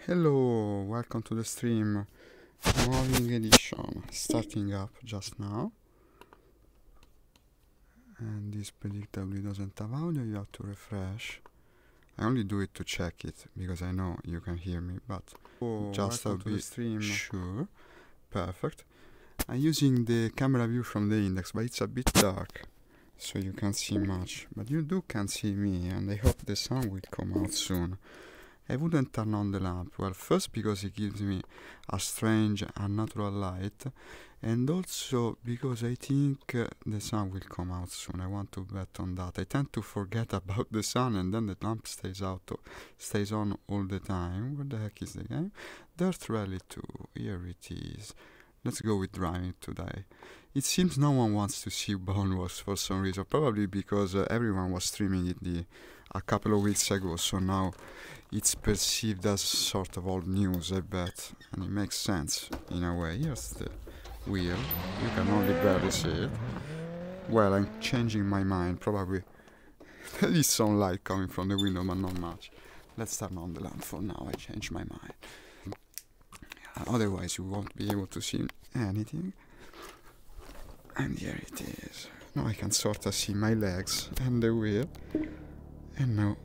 Hello, welcome to the stream. Morning edition starting up just now. And this predictably doesn't have audio, you have to refresh. I only do it to check it because I know you can hear me, but just to be sure. Perfect. I'm using the camera view from the index, but it's a bit dark, so you can't see much. But you can see me, and I hope the sun will come out soon. I wouldn't turn on the lamp, well, first because it gives me a strange, unnatural light, and also because I think the sun will come out soon. I want to bet on that. I tend to forget about the sun, and then the lamp stays on all the time. Where the heck is the game? Dirt Rally 2, here it is. Let's go with driving today. It seems no one wants to see Bone Wars for some reason, probably because everyone was streaming it a couple of weeks ago, so now it's perceived as sort of old news, I bet, and it makes sense in a way. Here's the wheel, you can only barely see it. Well, I'm changing my mind, probably there is some light coming from the window, but not much. Let's turn on the lamp for now, I changed my mind. Otherwise you won't be able to see anything. And here it is. Now I can sort of see my legs and the wheel. And now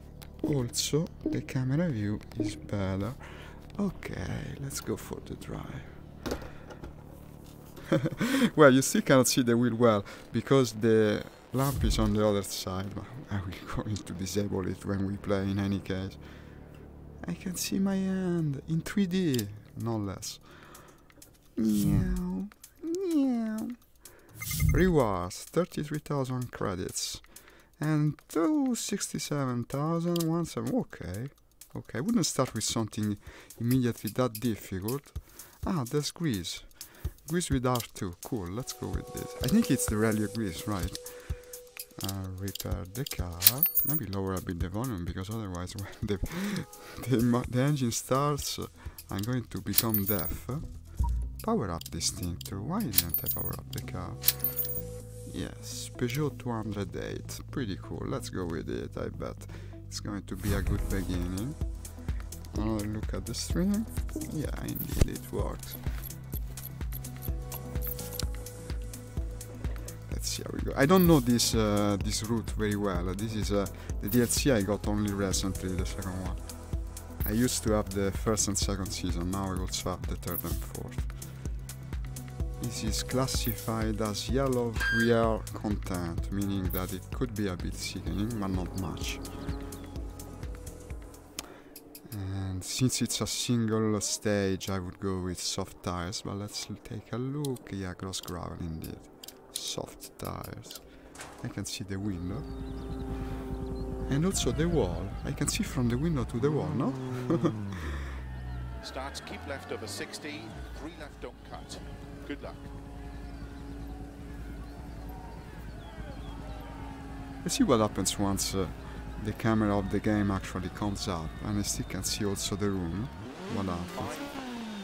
also the camera view is better. Okay, let's go for the drive. Well, you still cannot see the wheel well because the lamp is on the other side, but I will going to disable it when we play in any case. I can see my hand in 3D, no less. Meow, meow. Rewards, 33,000 credits. And 267,017. Okay. I wouldn't start with something immediately that difficult. Ah, there's Greece. Greece with R2. Cool, let's go with this. I think it's the Rally of Greece, right? Repair the car. Maybe lower a bit the volume, because otherwise when the engine starts, I'm going to become deaf. Power up this thing too. Why didn't I power up the car? Yes, Peugeot 208. Pretty cool. Let's go with it. I bet it's going to be a good beginning. Another look at the stream. Yeah, indeed it works. Let's see how we go. I don't know this route very well. This is the DLC I got only recently, the second one. I used to have the first and second season. Now I also have the third and fourth. This is classified as yellow VR content, meaning that it could be a bit sickening, but not much. And since it's a single stage, I would go with soft tires, but let's take a look. Yeah, gross gravel indeed. Soft tires. I can see the window. And also the wall. I can see from the window to the wall, no? Starts keep left over 60, 3 left don't cut. Good luck. Let's see what happens once the camera of the game actually comes up, and I still can see also the room. What happens? 5,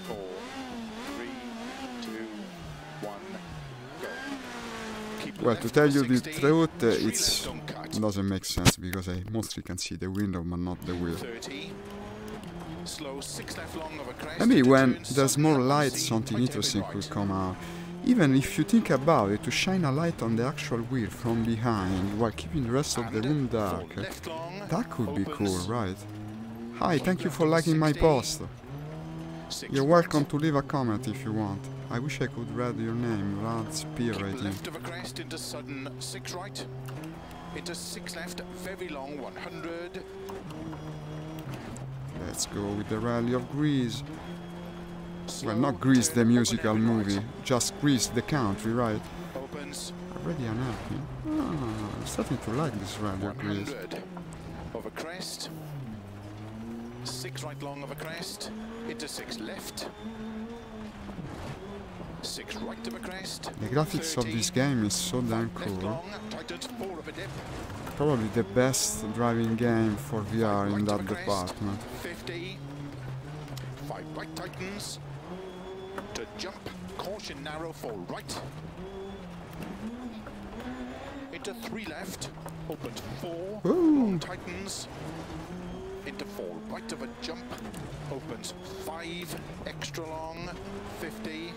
4, 3, 2, 1, go. Keep well, to tell you the 60, truth, it doesn't make sense because I mostly can see the window, but not the wheel. 30. Slow 6 left long over crest. Maybe when there's more light, something interesting could come out. Even if you think about it, to shine a light on the actual wheel from behind while keeping the rest of the room dark, that could be cool, right? Hi, thank you for liking my post. You're welcome to leave a comment if you want. I wish I could read your name, Rad Spear rating. Left over crest into sudden 6 right. Into 6 left, very long 100. Let's go with the Rally of Greece. Well, not Greece the musical movie, just Greece the country, right? Opens. Already unhappy. I'm starting to like this Rally of Greece. Over crest. 6 right long over crest. Into 6 left. 6 right over crest. The graphics of this game is so damn cool. Probably the best driving game for VR in that department. 50. 5 right tightens. To jump. Caution narrow for right. Into 3 left. Opened 4. Long tightens. into 4 right of a jump, opens 5 extra long, 50,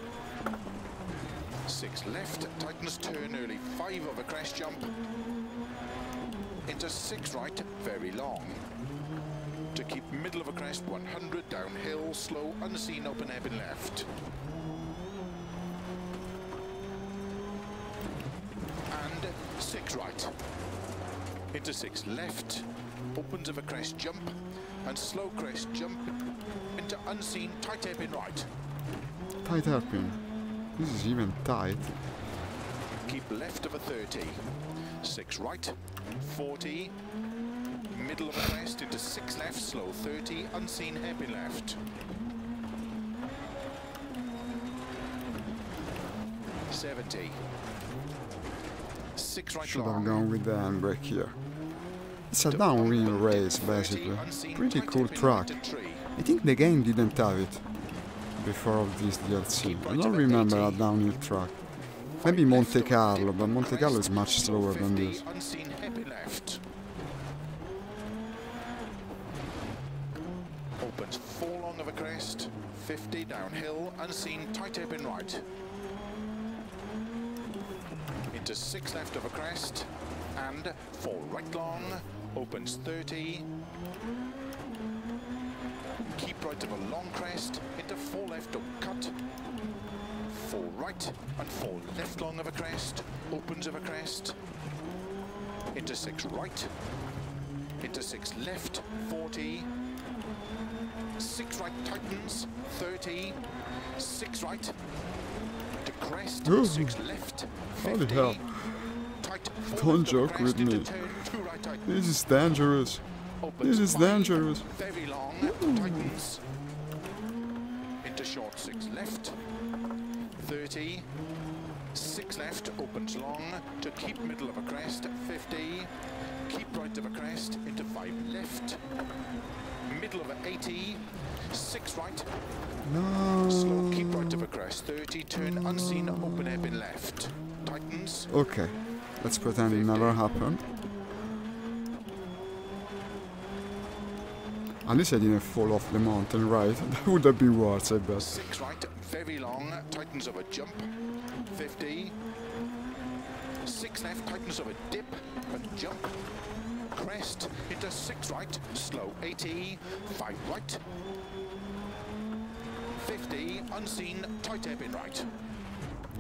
6 left, tightens turn early, 5 over crest jump, into 6 right, very long. To keep middle of a crest, 100, downhill, slow, unseen, open hairpin left. And 6 right. Into 6 left, opens of a crest jump, and slow crest jump, into unseen, tight hairpin right. Tight hairpin. This is even tight. Keep left of a 30. 6 right, 40, middle of a crest into 6 left, slow 30, unseen hairpin left. .70. 6 right Should long. have gone with the handbrake here. It's a downhill race, basically. Pretty cool track. I think the game didn't have it before of this DLC. I don't remember a downhill track. Maybe Monte Carlo, but Monte Carlo is much slower than this. Unseen hairpin left. Opens 4 long of a crest, 50 downhill, unseen, tight hairpin right. Into 6 left of a crest, and 4 right long, opens 30. Keep right of a long crest, into 4 left, don't cut. 4 right and 4 left long of a crest, opens of a crest, into 6 right, into 6 left, 40, 6 right tightens, 30, 6 right, to crest, 6 left, 50, Holy hell. tight, Don't joke with me. This is dangerous. This is dangerous. Very long, tightens, into short 6 left, 30, 6 left, opens long, to keep middle of a crest, 50, keep right of a crest, into 5 left, middle of a 80, 6 right, No. slow, keep right of a crest, 30, turn unseen, open hairpin left, tightens, Okay, let's pretend it never happened. At least I didn't fall off the mountain, right? That would have been worse, I bet. 6 right, very long, tightens of a jump, 50, 6 left, tightens of a dip, and jump, crest, into 6 right, slow 80, 5 right, 50, unseen, tight hairpin right.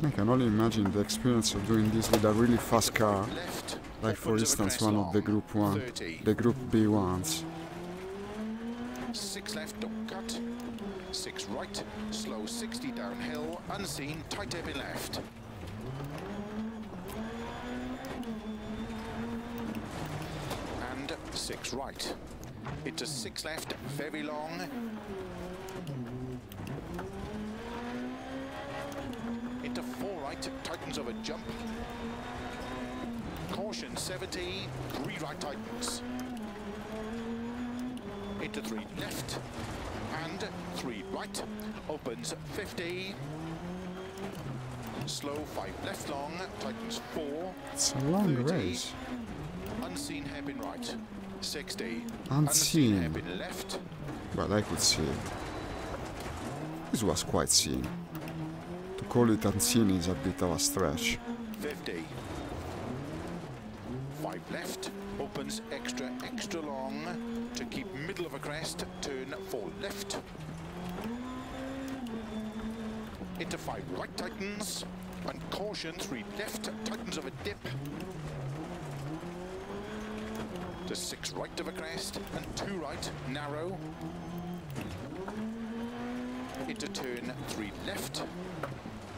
I can only imagine the experience of doing this with a really fast car, Left, like for opens of a instance crest one of the long, Group 1, 30, the Group B ones. 6 left, don't cut, 6 right, slow 60 downhill, unseen, tight hairpin left. And 6 right, into 6 left, very long, into 4 right, tightens of a jump, caution 70, 3 right tightens, into 3 left, and 3 right, opens 50, slow 5 left long, tightens 4, It's a long 30, race. unseen hairpin right, 60, Unseen. hairpin left, But I could see it. This was quite seen. To call it unseen is a bit of a stretch. 50, 5 left, opens extra long, to keep middle of a crest, turn 4 left, into 5 right tightens, and caution 3 left, tightens of a dip, to 6 right of a crest, and 2 right, narrow, into turn 3 left,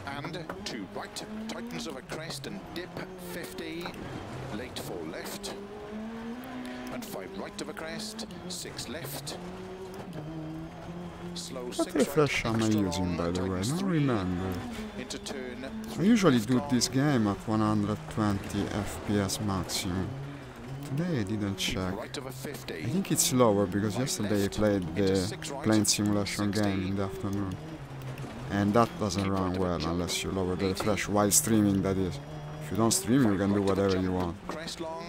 and 2 right, tightens of a crest and dip, 50, late 4 left, and 5 right of a crest, 6 left, slow 6 What refresh right, am I extra using, long, by the way? I tightens don't 3, remember. into turn I 3 usually left do long, this game at 120 FPS maximum. Today I didn't check. right of a 50, I think it's lower because yesterday I left, played into the 6 right, plane simulation 60, game in the afternoon. And that doesn't keep run right of a well jump, unless you lower the 80, refresh while streaming, that is. If you don't stream, you 5 can do right of a whatever jump, you want. crest long,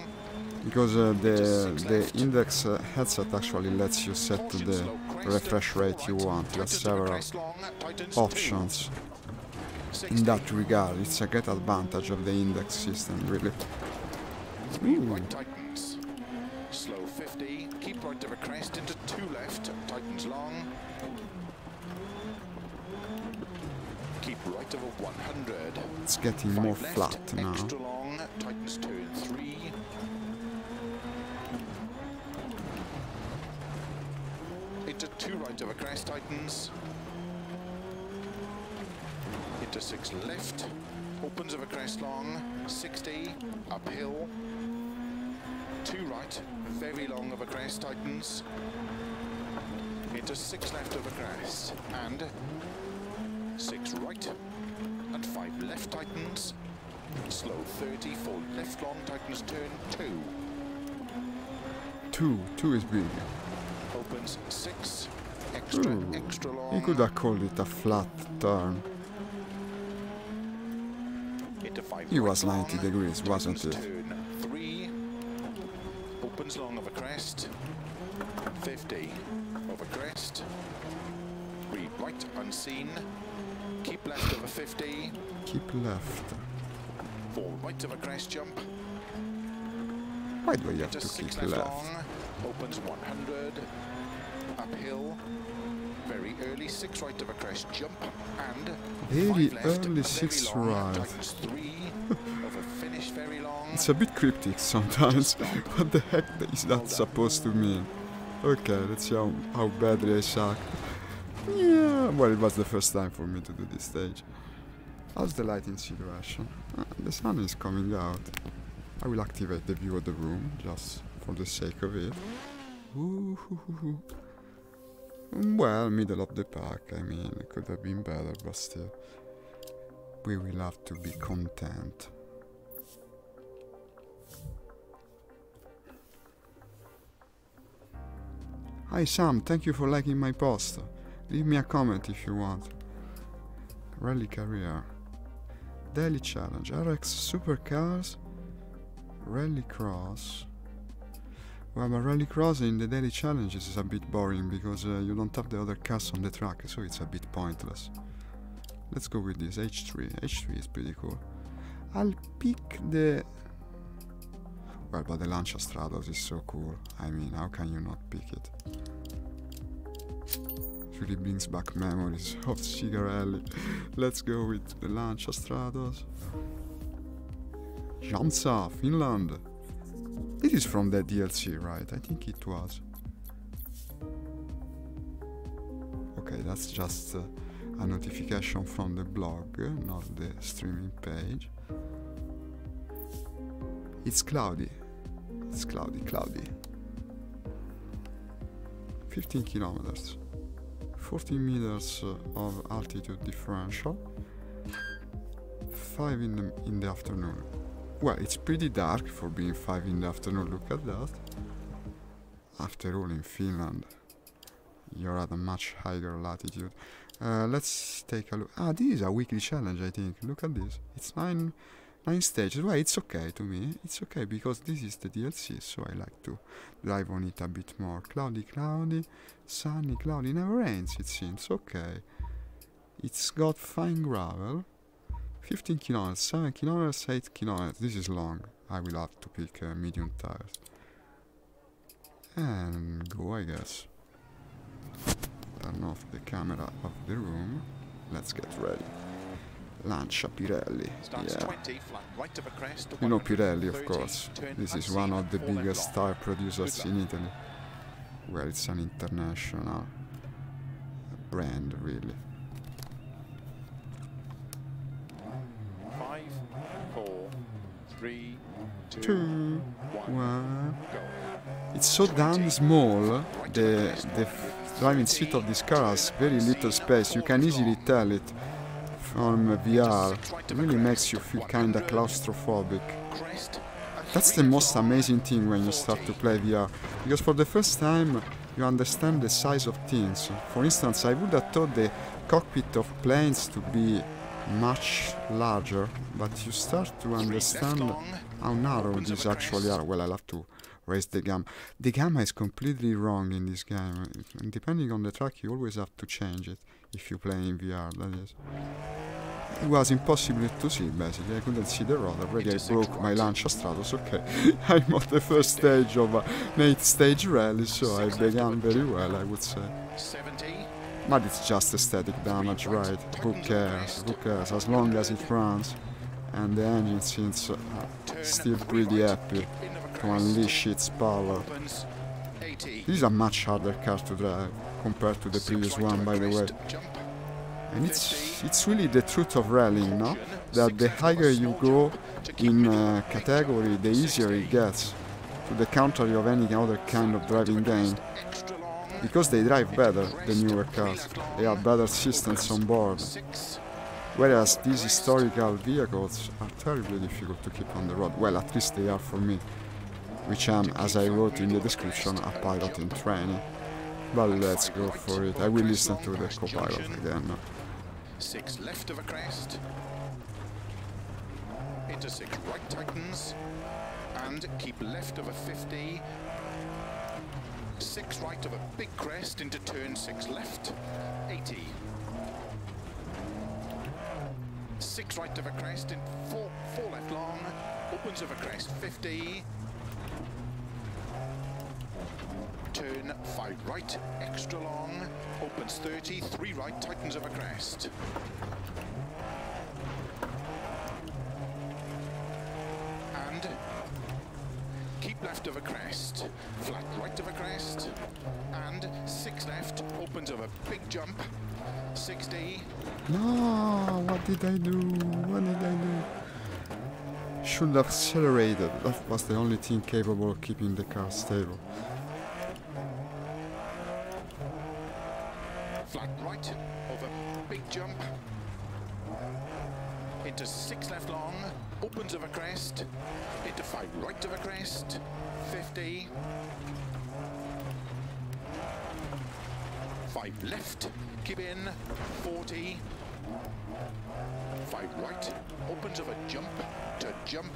because the index headset actually lets you set to the refresh rate you want. There are several options in that regard. It's a great advantage of the index system, really. Right tightens. Slow 50. Keep right of a crest into 2 left. Tightens long. Keep right of a 100. It's getting more left, flat now. Extra long. Tightens turn 3. Into 2 right of a crest. Tightens. Into 6 left. Opens of a crest long. 60. Uphill. 2 right. Very long of a crest. Tightens. Into 6 left of a crest. And 6 right. And 5 left. Tightens. Slow 30. 4 left long. Tightens turn 2. 2 is big. Opens 6. Extra long. You could have called it a flat turn. Into 5 It was right 90 long, degrees, wasn't it? Turn 3. Opens long of a crest. 50 of a crest. 3 right unseen. Keep left of a 50. Keep left. 4 right of a crest jump. Why do I have Into to 6 keep left left? long. Opens 100. Uphill. Very early 6 right of a crest jump. And Very 5 left, early a 6 very long, right. tightens 3 of a finish very long. It's a bit cryptic sometimes. What the heck is that supposed to mean? Okay, let's see how badly I suck. Yeah, well, it was the first time for me to do this stage. How's the lighting situation? The sun is coming out. I will activate the view of the room, just for the sake of it. Ooh. Well, middle of the pack, I mean, it could have been better, but still. We will have to be content. Hi Sam, thank you for liking my post. Leave me a comment if you want. Rally career. Daily challenge. RX supercars. Rallycross. Well, but Rallycross in the daily challenges is a bit boring because you don't have the other cars on the track, so it's a bit pointless. Let's go with this H3. H3 is pretty cool. I'll pick the... Well, but the Lancia Stratos is so cool. I mean, how can you not pick it? It really brings back memories of Cigarelli. Let's go with the Lancia Stratos. Jansa, Finland. It is from the DLC, right? I think it was. Okay, that's just a notification from the blog, not the streaming page. It's cloudy. It's cloudy. 15 kilometers. 14 meters of altitude differential. 5 in the afternoon. Well, it's pretty dark for being 5 in the afternoon, look at that. After all, in Finland, you're at a much higher latitude. Let's take a look. Ah, this is a weekly challenge, I think. Look at this. It's 9 stages. Well, it's okay to me. It's okay because this is the DLC, so I like to drive on it a bit more. Cloudy, sunny, cloudy. Never rains, it seems. Okay. It's got fine gravel. 15 kilometers, 7 kilometers, 8 kilometers. This is long. I will have to pick medium tires. And go, I guess. Turn off the camera of the room. Let's get ready. Lancia Pirelli. Yeah. You know Pirelli, of course. This is one of the biggest tire producers in Italy. Well, it's an international brand, really. 5, 4, 3, 2, 1. It's so damn small. The driving seat of this car has very little space. You can easily tell it from VR. It really makes you feel kinda claustrophobic. That's the most amazing thing when you start to play VR, because for the first time you understand the size of things. For instance, I would have thought the cockpit of planes to be much larger, but you start to understand how narrow these actually are. Well, I'll have to raise the gamma. The gamma is completely wrong in this game. And depending on the track, you always have to change it if you play in VR, that is. It was impossible to see, basically. I couldn't see the road. Already I broke my Lancia Stratos. Okay, I'm on the first stage of an 8-stage rally, so I began very well, I would say. But it's just aesthetic damage, right? Who cares? Who cares? As long as it runs. And the engine seems still pretty happy to unleash its power. This is a much harder car to drive compared to the previous one, by the way. And it's really the truth of rallying, no? That the higher you go in category, the easier it gets, to the contrary of any other kind of driving game. Because they drive better, the newer cars. They have better systems on board. Whereas these historical vehicles are terribly difficult to keep on the road. Well, at least they are for me, which am, as I wrote in the description, a pilot in training. But let's go for it. I will listen to the co-pilot again. 6 left of a crest, into 6 right tightens, and keep left of a 50, 6 right of a big crest into turn 6 left, 80. 6 right of a crest in 4 left long, opens of a crest 50, turn 5 right, extra long, opens 30, 3 right, tightens of a crest. And keep left of a crest, flat right of a crest, and 6 left, opens of a big jump, 60. No, what did I do? What did I do? Should have accelerated. That was the only thing capable of keeping the car stable. Flat right of a big jump, into 6 left long, opens of a crest, into 5 right of a crest, 50, 5 left, keep in, 40, 5 right, opens of a jump, to jump,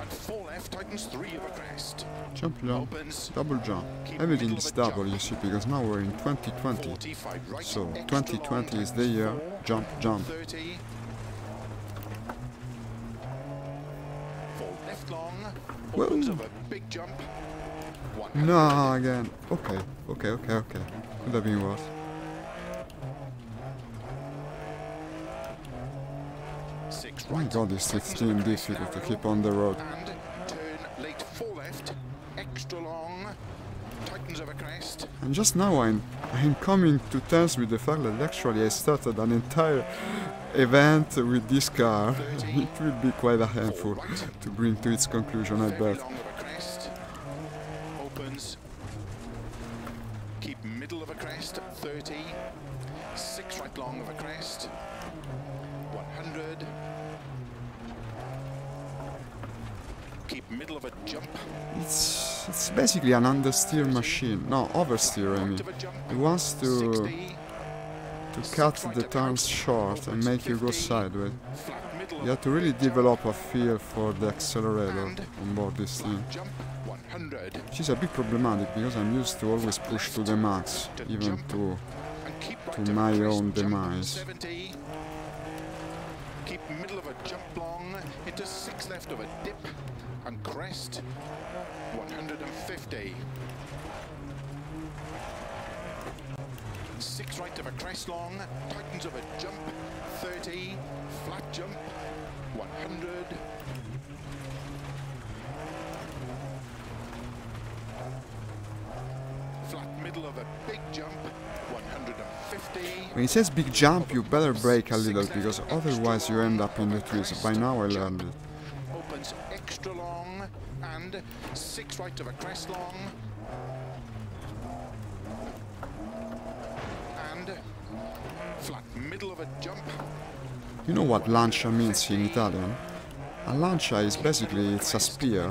and 4 left, tightens 3 of a crest. Jump, jump, opens, double jump. Everything is double, you see, because now we're in 2020. 45 right, So 2020 is the year. Jump, jump. 30, 4 left long, opens of a big jump. 100. No, again. Okay. Could have been worse. 6 Oh my right, god, it's extremely difficult to keep on the road. and turn late 4 left, extra long, tightens of a crest. And just now I'm coming to terms with the fact that actually I started an entire event with this car. It will be quite a handful to bring to its conclusion, I Very bet. long of a crest, opens, keep middle of a crest, 30, 6 right long of a crest, 100, keep middle of a jump, It's basically an understeer machine. No, oversteer, I mean. right of a jump, It wants to 60, cut the turns short and make you go sideways. flat middle You have to really develop a feel for the accelerator on board this thing. jump, 100, Which is a bit problematic because I'm used to always push to the max, even to and keep right of a my crest, own jump, demise. 70, keep middle of a jump long, into 6 left of a dip, and crest, 150. 6 right of a crest long, tightens of a jump, 30, flat jump, 100. Flat middle of a big jump, 150. When it says big jump, you better brake a little because otherwise you end up in the trees. By now I learned it. Opens extra long, and 6 right of a crest long, and flat middle of a jump, You know what lancia means in Italian? A lancia is basically, it's a spear,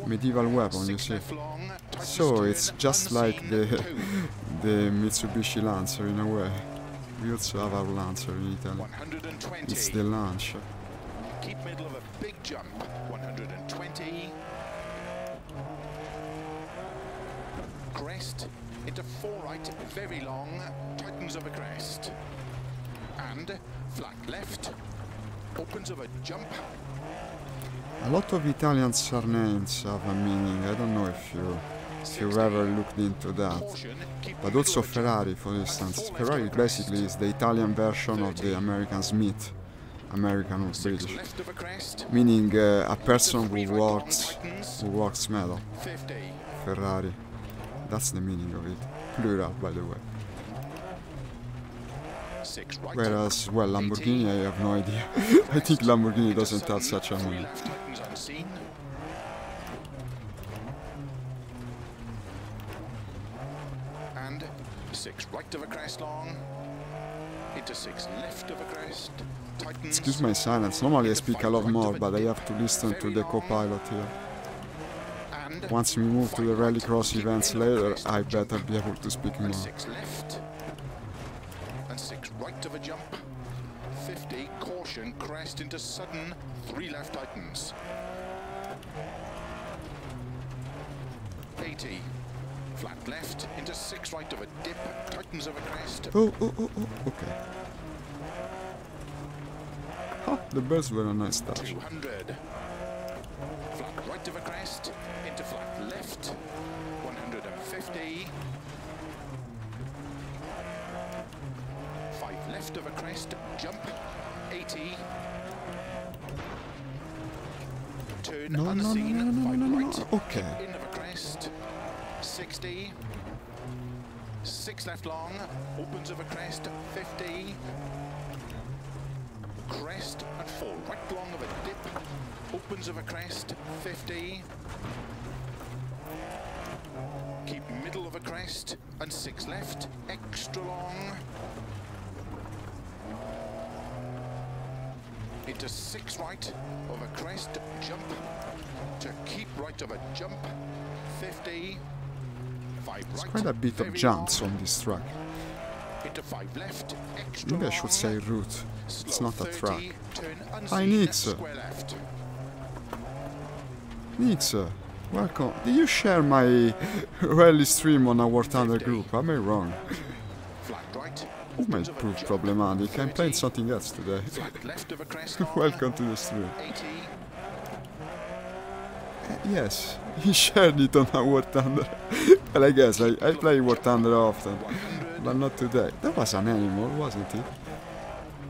medieval weapon, you see. So it's just like the Mitsubishi Lancer in a way. We also have our Lancer in Italy. 120. It's the Lancia. Keep middle of a big jump, 120. crest, into 4 right, very long, tightens over crest. And flat left, opens over jump. A lot of Italian surnames have a meaning. I don't know if you ever looked into that. But also Ferrari, for instance. Ferrari basically is the Italian version of the American Smith. American or British. Meaning a person who works metal. Ferrari. That's the meaning of it. Plural, by the way. Whereas, well, Lamborghini, I have no idea. I think Lamborghini doesn't have such a meaning. And 6 right of a crest long, into 6 left of a crest, tightens. Excuse my silence, normally I speak a lot more, but I have to listen to the co-pilot here. Once we move to the rallycross events later, I better be able to speak more. 6 left, and 6 right of a jump, 50, caution, crest into sudden, 3 left tightens. 80. Flat left into 6 right of a dip, tightens over crest. Oh, okay. Huh, the birds were a nice touch. 200. Flat right of a crest, into flat left, 150. 5 left of a crest, jump, 80. Turn unseen, 5 right, okay. in of a crest. 60, 6 left long, opens of a crest, 50, crest and 4 right long of a dip, opens of a crest, 50, keep middle of a crest and 6 left, extra long, into 6 right of a crest, jump, to keep right of a jump, 50, There's quite a bit of jumps on this track. Into 5 left, extra Maybe I should say route. It's not a track. Hi Nix! Nix, welcome. Did you share my rally stream on our Thunder group? Am I wrong? It might prove problematic. I'm playing something else today. Welcome to the stream. Yes, he shared it on our War Thunder. Well, I guess I play War Thunder often, but not today. That was an animal, wasn't it?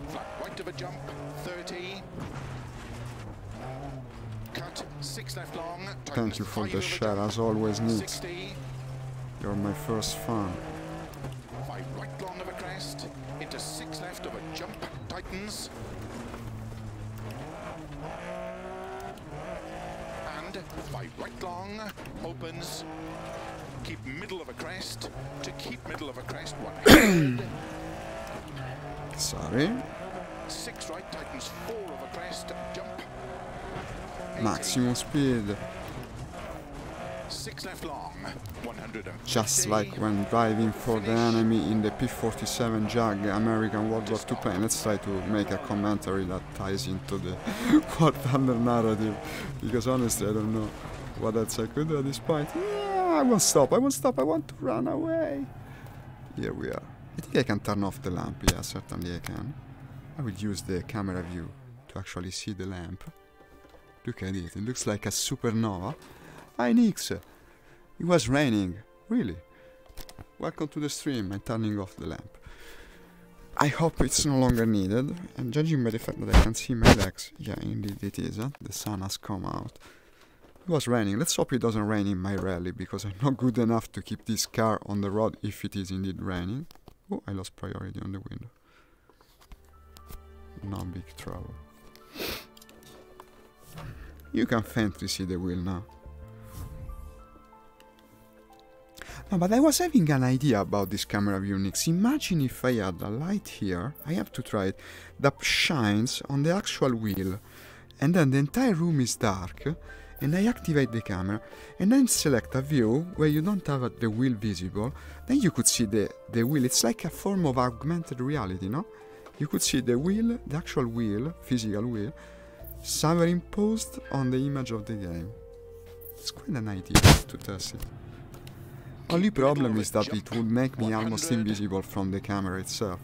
Flat right of a jump, 30. Cut, 6 left long. Thank you for the share, as always, Nix. You're my first fan. 5 right long of a crest, into 6 left of a jump, tightens. 5 right long, opens, keep middle of a crest, to keep middle of a crest, 100. Sorry. 6 right, tightens 4 of a crest, jump. 80. Maximum speed. 6 left long, 150. Just like when driving for the enemy in the P-47 Jag American World War II plane. Let's try to make a commentary that ties into the War Thunder narrative, because honestly I don't know what else I could do at this point. Yeah, I won't stop, I want to run away. Here we are. I think I can turn off the lamp, yeah, certainly I can. I will use the camera view to actually see the lamp. Look at it, it looks like a supernova. Hi Nix! It was raining, really. Welcome to the stream, I'm turning off the lamp. I hope it's no longer needed, and judging by the fact that I can see my legs, yeah, indeed it is, the sun has come out. It was raining, let's hope it doesn't rain in my rally, because I'm not good enough to keep this car on the road if it is indeed raining. Oh, I lost priority on the window. No big trouble. You can faintly see the wheel now. No, but I was having an idea about this camera view, Nix. Imagine if I had a light here, I have to try it, that shines on the actual wheel, and then the entire room is dark, and I activate the camera, and then select a view where you don't have the wheel visible, then you could see the wheel. It's like a form of augmented reality, no? You could see the wheel, the actual wheel, physical wheel, superimposed on the image of the game. It's quite an idea to test it. Only problem is that it would make me almost invisible from the camera itself.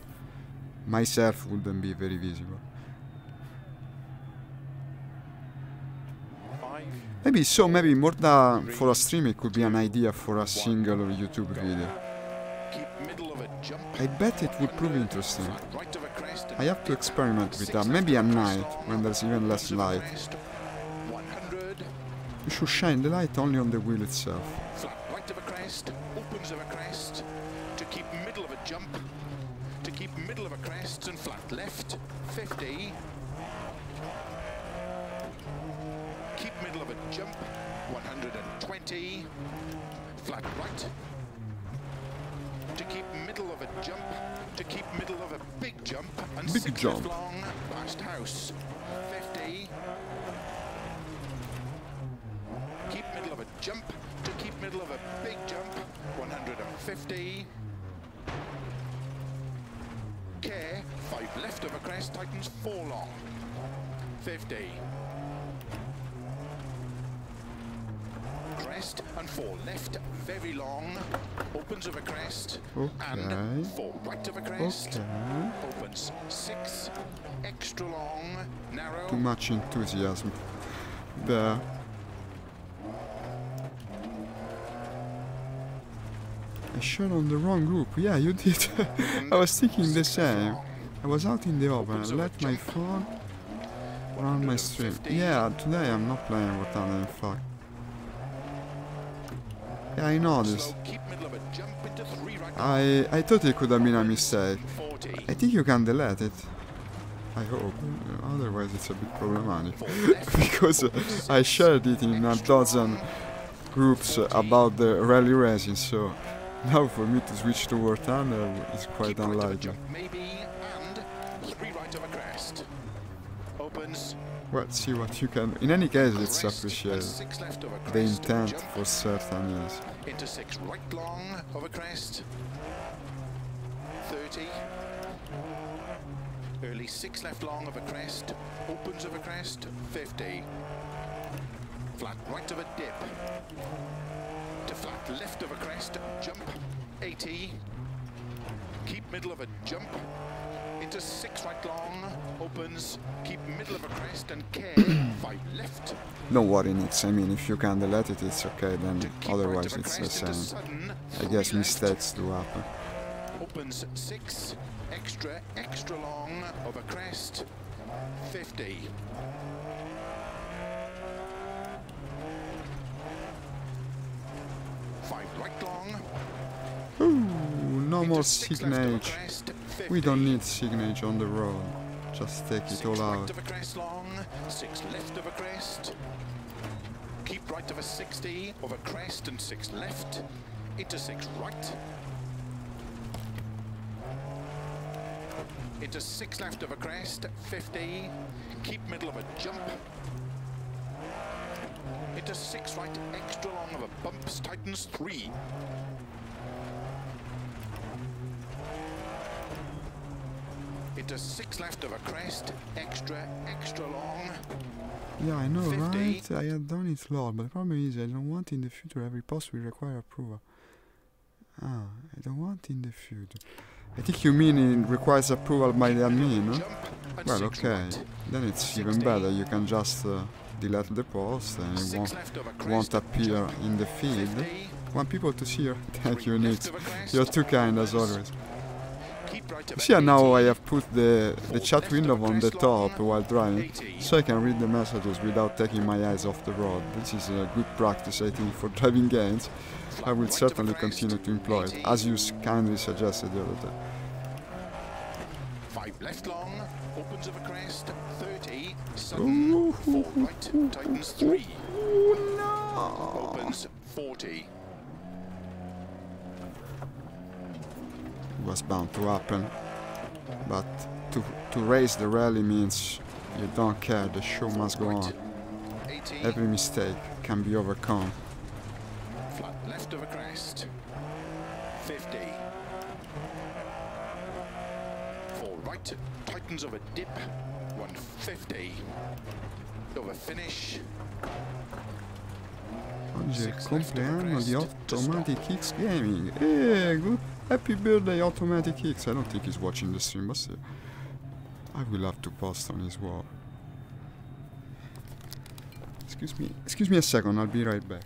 Myself wouldn't be very visible. Maybe more than for a stream it could be an idea for a single YouTube video. I bet it would prove interesting. I have to experiment with that, maybe at night, when there's even less light. You should shine the light only on the wheel itself. Flat right of a crest, opens of a crest, to keep middle of a jump, to keep middle of a crest and flat left, 50. Keep middle of a jump, 120. Flat right. To keep middle of a jump, to keep middle of a big jump, and big 6 jump. left long, last house, 50. Keep middle of a jump, to keep middle of a big jump, 150. Care, 5 left of a crest, tightens 4 long, 50. Crest and 4 left, very long, opens of a crest, and 4 right of a crest, opens 6, extra long, narrow. Too much enthusiasm there. I shot on the wrong group. Yeah, you did. I was thinking the same. I was out in the open. I left my phone around my stream. Yeah, today I'm not playing War Thunder, in fact. Yeah, I know this. I thought it could have been a mistake. I think you can delete it. I hope. Otherwise it's a bit problematic. Because I shared it in a dozen groups about the rally racing, so now for me to switch to War Thunder is quite unlikely. Well, see what you can. In any case, it's appreciated. The intent for certain is. Into 6 right long of a crest. 30. Early 6 left long of a crest. Opens of a crest. 50. Flat right of a dip. To flat left of a crest. Jump. 80. Keep middle of a jump. Into 6 right long, opens, keep middle of a crest and care, 5 left. Don't worry, Nix. I mean, if you can delete it, it's okay, then otherwise it's the same. I guess mistakes do happen. Opens 6, extra long of a crest, 50. Right long. Ooh, no more signage. We don't need signage on the road. Just take it all out. Right of a crest long, 6 left of a crest. Keep right of a 60 of a crest and 6 left. Into 6 right. Into 6 left of a crest, 50. Keep middle of a jump. Into 6 right, extra long of a bumps, tightens 3. Into 6 left of a crest, extra long. Yeah, I know, 50. right? I had done it long, but the problem is I don't want in the future every post will require approval. I don't want in the future. I think you mean it requires approval by the admin, no? Well, okay. Then it's even better. You can just delete the post and it won't appear in the feed. Want people to see your... Thank you, Nick. You're too kind as always. See, now I have put the chat window on the top while driving, so I can read the messages without taking my eyes off the road. This is a good practice, I think, for driving games. I will certainly continue to employ it, as you kindly suggested the other day. 5 left long, opens of a crest, 30, sudden, 4 right, tightens 3. No. Opens 40. It was bound to happen, but to race the rally means you don't care, the show must go on. Every mistake can be overcome. Flat left of a crest, 50. 4 right, tightens of a dip, 150. Over finish. Oggi è il compleanno di Automatic X Gaming. Good. Happy birthday, Automatic X. I don't think he's watching the stream, but still. I will have to post on his wall. Excuse me a second, I'll be right back.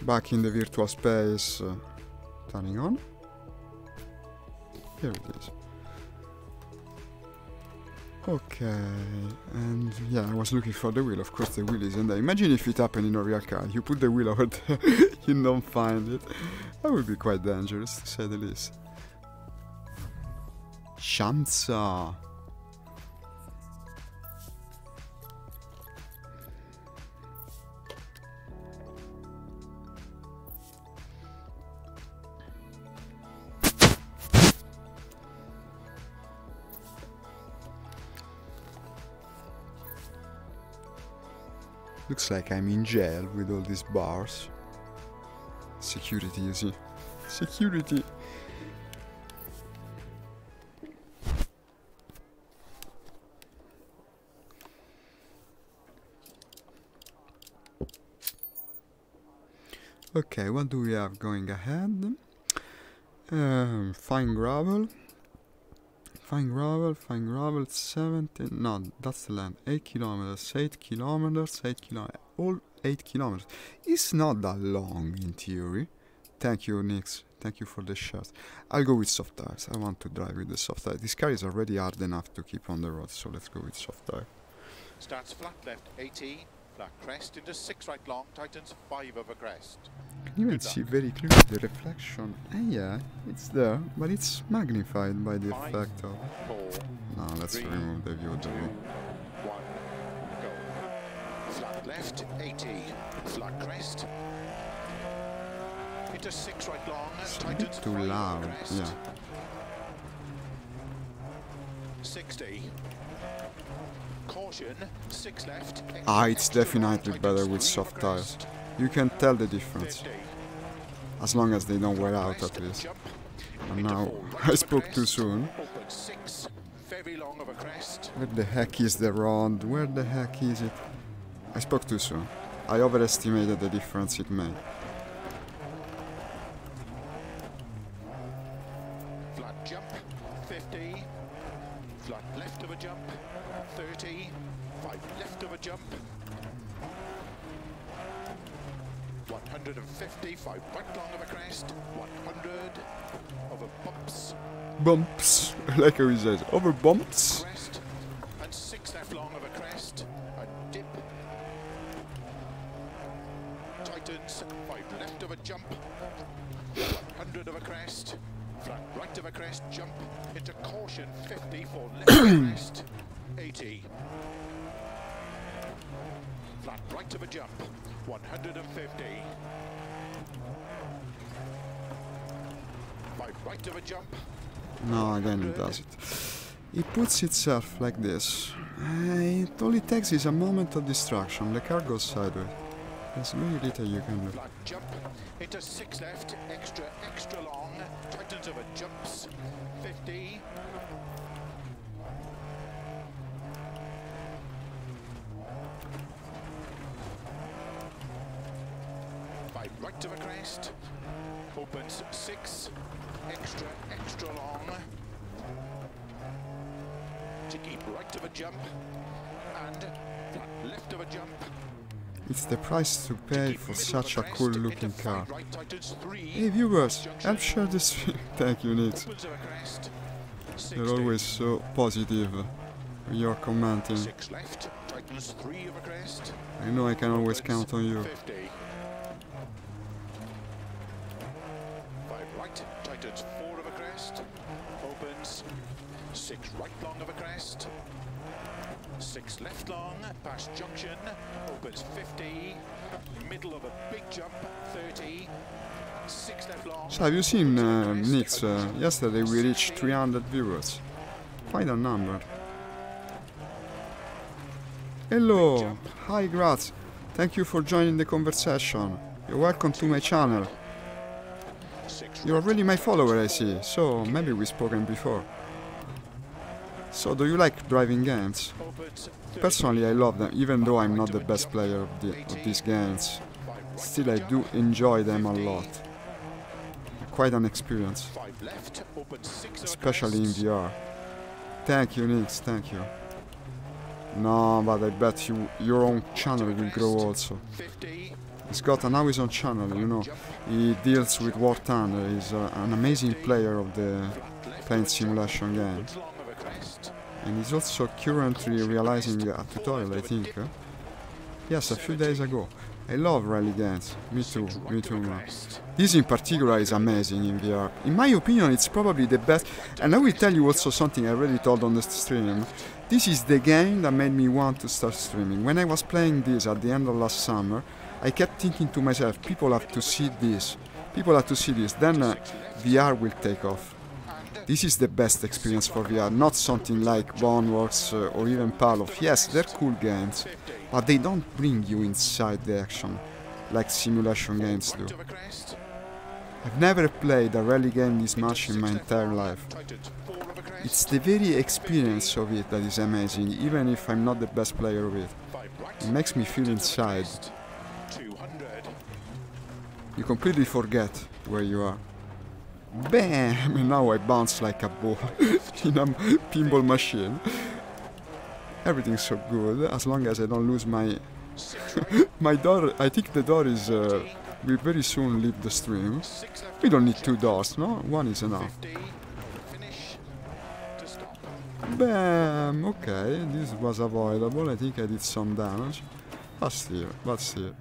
Back in the virtual space, turning on. Here it is. Okay, and yeah, I was looking for the wheel. Of course, the wheel isn't there. Imagine if it happened in a real car. You put the wheel over there, you don't find it. That would be quite dangerous, to say the least. Shanza. Looks like I'm in jail with all these bars. Security, you see. Security! Okay, what do we have going ahead? Fine gravel. Fine gravel, 17, no, that's the land, 8 kilometers, 8 kilometers, 8 kilometers, all 8 kilometers. It's not that long in theory. Thank you, Nix, thank you for the shirt. I'll go with soft tires, I want to drive with the soft tire. This car is already hard enough to keep on the road, so let's go with soft tire. Starts flat left 80, flat crest into 6 right long, tightens 5 over crest. Can you even see very clearly the reflection? Yeah, it's there, but it's magnified by the effect of... 4, no, let's 3, remove the view of the 2, view. 1, go. Flat left 80, flat crest. Into 6 right long, It's a tightens bit too 5 over loud, crest. yeah. 60. Caution, 6 left. Ah, it's extra definitely long, better tightens with 3 soft over tires. crest. You can tell the difference, 50. as long as they don't wear out Crest, at least. jump, And into now, 4 right I over spoke too crest, soon. open 6, very long over crest. Where the heck is the rod? Where the heck is it? I spoke too soon. I overestimated the difference it made. Flat jump, 50. Flat left of a jump, 30. 5 left of a jump. 150, 5 right long of a crest. 100 over bumps. Bumps, like how he says, over bumps. Crest, and 6 left long of a crest. A dip. Tightens, 5 left of a jump. 100 of a crest. Flat right of a crest, jump into caution, 50 for left of a crest, 80. Flat right of a jump, 150. 5 right of a jump. No, again it does it. It puts itself like this. All it takes is a moment of distraction. The car goes sideways. There's very little you can do. Flat jump into 6 left, extra long, tightens over jumps, 50. Right of a crest, opens 6, extra long, to keep right of a jump, and flat left of a jump. It's the price to pay for such a cool looking car. Right, tightens 3, Hey viewers, help share this video. Thank you, Nix. opens of a crest, You're 60. always so positive. you're commenting. 6 left, tightens 3 of a crest. I know I can always count on you. 50. 5 right, tightens 4 of a crest. Opens. 6 right long of a crest. 6 left long, past junction. Opens 50. Middle of a big jump, 30. 6 left long. So have you seen, Nix, yesterday we reached 300 viewers. Quite a number. Hello! Hi Graz! Thank you for joining the conversation. You're welcome to my channel. You're already my follower, I see, so maybe we've spoken before. So do you like driving games? Personally I love them, even though I'm not the best player of these games. Still I do enjoy them a lot. Quite an experience. Especially in VR. Thank you Nix, thank you. No, but I bet your own channel will grow also. He's got an Horizon channel, you know. He deals with War Thunder. He's an amazing player of the plane simulation game. And he's also currently realizing a tutorial, I think. Yes, a few days ago. I love rally games. Me too, man. This in particular is amazing in VR. In my opinion, it's probably the best. And I will tell you also something I already told on the stream. This is the game that made me want to start streaming. When I was playing this at the end of last summer, I kept thinking to myself, people have to see this. People have to see this. Then VR will take off. This is the best experience for VR, not something like Boneworks or even Pavlov. Yes, they're cool games, but they don't bring you inside the action like simulation games do. I've never played a rally game this much in my entire life. It's the very experience of it that is amazing, even if I'm not the best player of it. It makes me feel inside. You completely forget where you are. Bam! And now I bounce like a ball in a pinball machine. Everything's so good, as long as I don't lose my... my door. I think the door is... will very soon leave the stream. We don't need 2 doors, no? 1 is enough. Bam! Okay, this was avoidable. I think I did some damage. But still.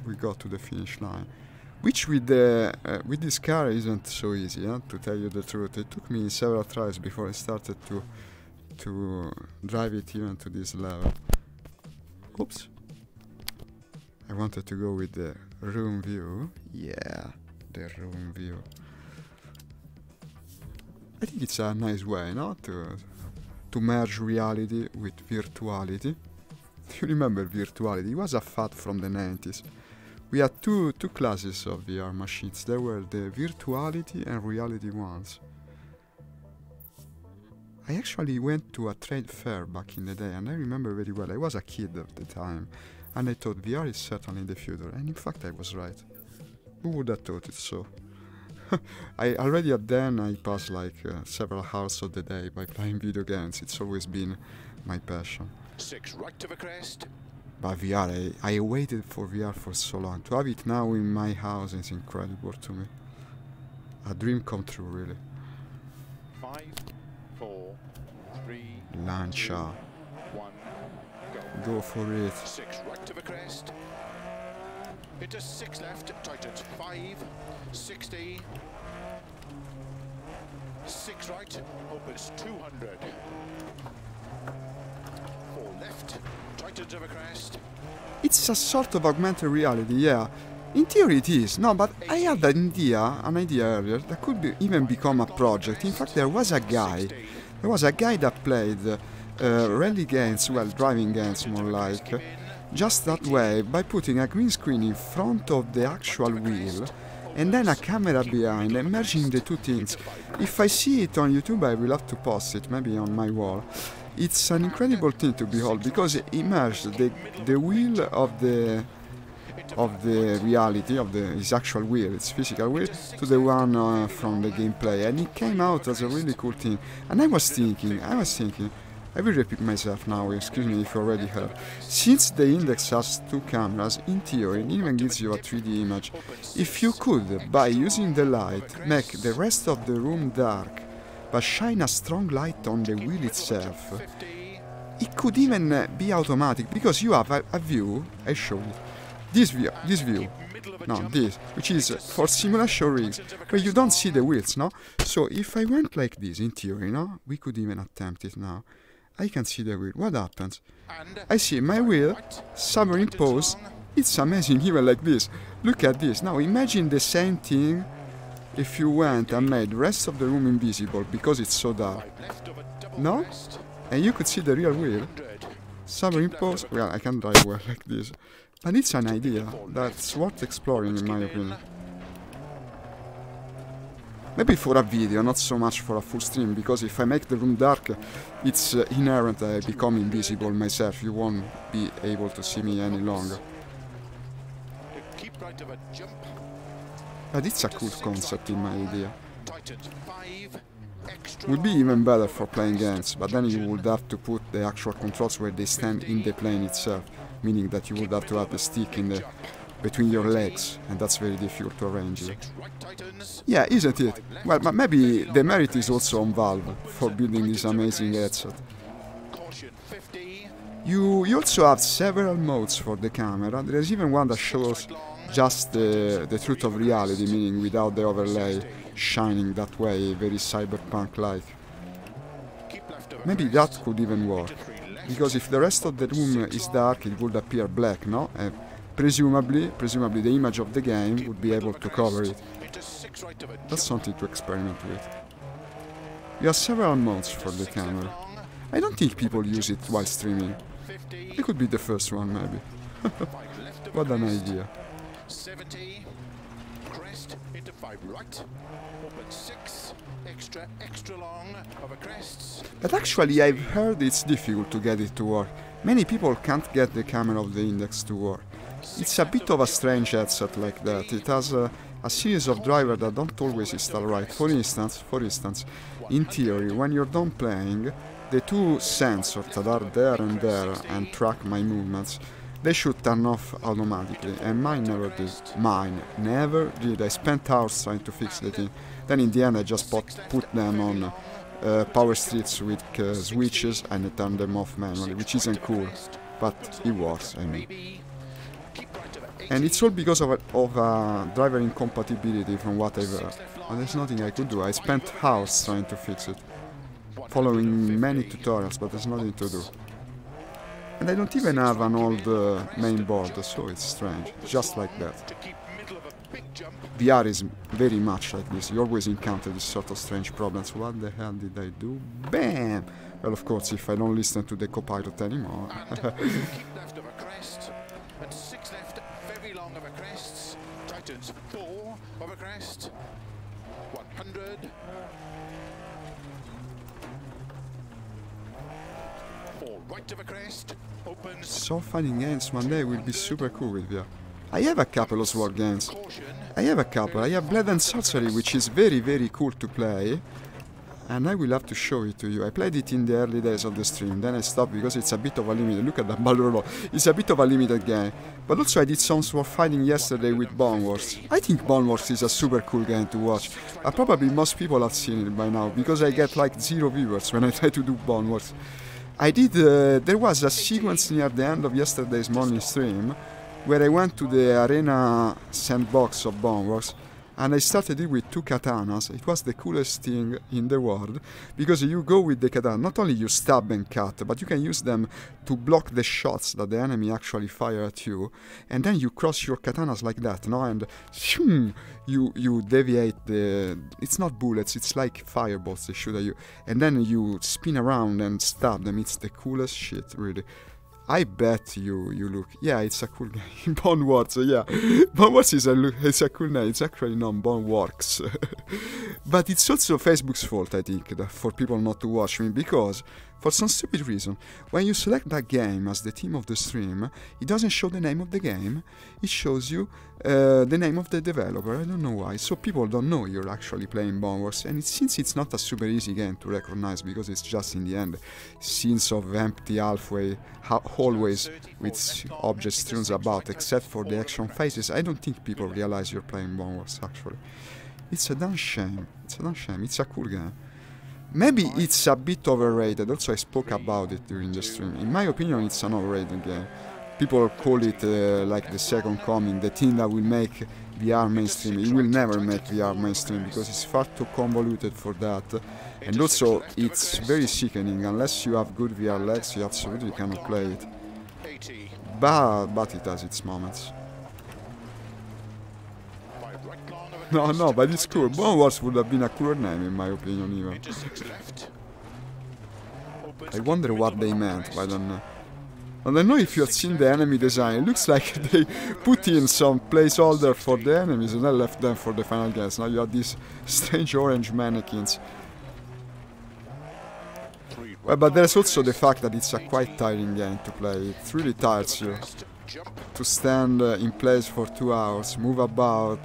We got to the finish line. Which with this car isn't so easy, to tell you the truth. It took me several tries before I started to drive it even to this level. Oops. I wanted to go with the room view. Yeah, the room view. I think it's a nice way, no? To merge reality with virtuality. Do you remember virtuality? It was a fad from the 90s. We had two classes of VR machines. There were the virtuality and reality ones. I actually went to a trade fair back in the day, and I remember very well. I was a kid at the time, and I thought VR is certainly the future. And in fact, I was right. Who would have thought it so? I already at then I passed like several hours of the day by playing video games. It's always been my passion. 6 right of a crest. But VR, I waited for VR for so long. To have it now in my house is incredible to me. A dream come true, really. 5, 4, 3, Lancia. 1, Go for it. 6 right of a crest. Into 6 left, tightens 5, 60. 6 right, opens 200. 4 left, tightens of a crest. It's a sort of augmented reality, yeah. In theory it is, no, but I had an idea earlier that could even become a project. In fact, there was a guy that played rally games, well, driving games more like, just that way, by putting a green screen in front of the actual wheel, and then a camera behind, and merging the two things. If I see it on YouTube, I will have to post it, maybe on my wall. It's an incredible thing to behold, because it merged the wheel of the reality, of his actual wheel, its physical wheel, to the one from the gameplay, and it came out as a really cool thing. And I was thinking, I will repeat myself now, excuse me if you already heard. Since the Index has 2 cameras, in theory it even gives you a 3D image. If you could, by using the light, make the rest of the room dark, but shine a strong light on the wheel itself. It could even be automatic, because you have a view, I show you, this view, no, this, which is for simulation rigs, where you don't see the wheels, no? So if I went like this, in theory, no? We could even attempt it now. I can see the wheel. What happens? I see my wheel, superimposed. It's amazing, even like this. Look at this. Now imagine the same thing if you went and made the rest of the room invisible, because it's so dark. No? And you could see the real wheel. Superimposed. Well, I can drive well like this. But it's an idea that's worth exploring, in my opinion. Maybe for a video, not so much for a full stream, because if I make the room dark, it's inherent I become invisible myself. You won't be able to see me any longer. But it's a cool concept, in my idea. Would be even better for playing games, but then you would have to put the actual controls where they stand in the plane itself, meaning that you would have to have the stick in the between your legs, and that's very difficult to arrange. Yeah, isn't it? Well, but maybe the merit is also on Valve for building this amazing headset. You also have several modes for the camera. There is even one that shows just the truth of reality, meaning without the overlay shining that way, very cyberpunk-like. Maybe that could even work, because if the rest of the room is dark, it would appear black, no? Presumably the image of the game would be able to cover it. That's something to experiment with. You have several modes for the camera. I don't think people use it while streaming. I could be the first one, maybe. What an idea. 70, crest into 5 right, open 6, extra long over crests. But actually I've heard it's difficult to get it to work. Many people can't get the camera of the index to work. It's a bit of a strange headset like that. It has a series of drivers that don't always install right. For instance, in theory, when you're done playing, the two sensors that are there and track my movements, they should turn off automatically, and mine never did. Mine never did. I spent hours trying to fix the thing. Then in the end I just put them on power strips with switches and I turned them off manually, which isn't cool, but it works, I mean. And it's all because of driver incompatibility from what I've heard. And there's nothing I could do. I spent hours trying to fix it, following many tutorials, but there's nothing to do. And I don't even have an old main board, so it's strange. Just like that. VR is very much like this. You always encounter these sort of strange problems. What the hell did I do? Bam! Well, of course, if I don't listen to the copilot anymore. And 6 left, very long over crests. Tightens 4 over crest. 100. 4 right over crest. Opens. So finding games one day will be super cool with VR. I have a couple of sword games. I have Blade and Sorcery, which is very, very cool to play. And I will have to show it to you. I played it in the early days of the stream, then I stopped because it's a bit of a limited. Look at that battle roll. It's a bit of a limited game. But also I did some sword fighting yesterday with Bone Wars. I think Bone Wars is a super cool game to watch. Probably most people have seen it by now, because I get like 0 viewers when I try to do Bone Wars. There was a sequence near the end of yesterday's morning stream where I went to the arena sandbox of Bone Wars. And I started it with 2 katanas. It was the coolest thing in the world, because you go with the katana, not only you stab and cut, but you can use them to block the shots that the enemy actually fire at you, and then you cross your katanas like that, no? And you deviate the... It's not bullets, it's like fireballs they shoot at you, and then you spin around and stab them. It's the coolest shit, really. I bet you look... Yeah, it's a cool game. Bone Wars, yeah. Bone Wars is it's a cool name. It's actually not Bone Works. But it's also Facebook's fault, I think, for people not to watch me, because, for some stupid reason, when you select that game as the theme of the stream, it doesn't show the name of the game. It shows you the name of the developer. I don't know why. So people don't know you're actually playing Bone Wars. And since it's not a super easy game to recognize, because it's just, in the end, scenes of empty hallways with objects strewn about, except for the action phases, I don't think people realize you're playing Bone Wars, actually. It's a damn shame. It's a damn shame. It's a cool game. maybe it's a bit overrated. Also, I spoke about it during the stream. In my opinion, it's an overrated game. People call it like the second coming, the thing that will make VR mainstream. It will never make VR mainstream because it's far too convoluted for that. And also, it's very sickening. Unless you have good VR legs, you absolutely cannot play it. But it has its moments. No, but it's cool. Bone Wars would have been a cooler name, in my opinion, even. I wonder what they meant, but I don't know. I don't know if you have seen the enemy design. It looks like they put in some placeholder for the enemies and then left them for the final guess. Now you have these strange orange mannequins. Well, but there's also the fact that it's a quite tiring game to play. It really tires you to stand in place for 2 hours, move about,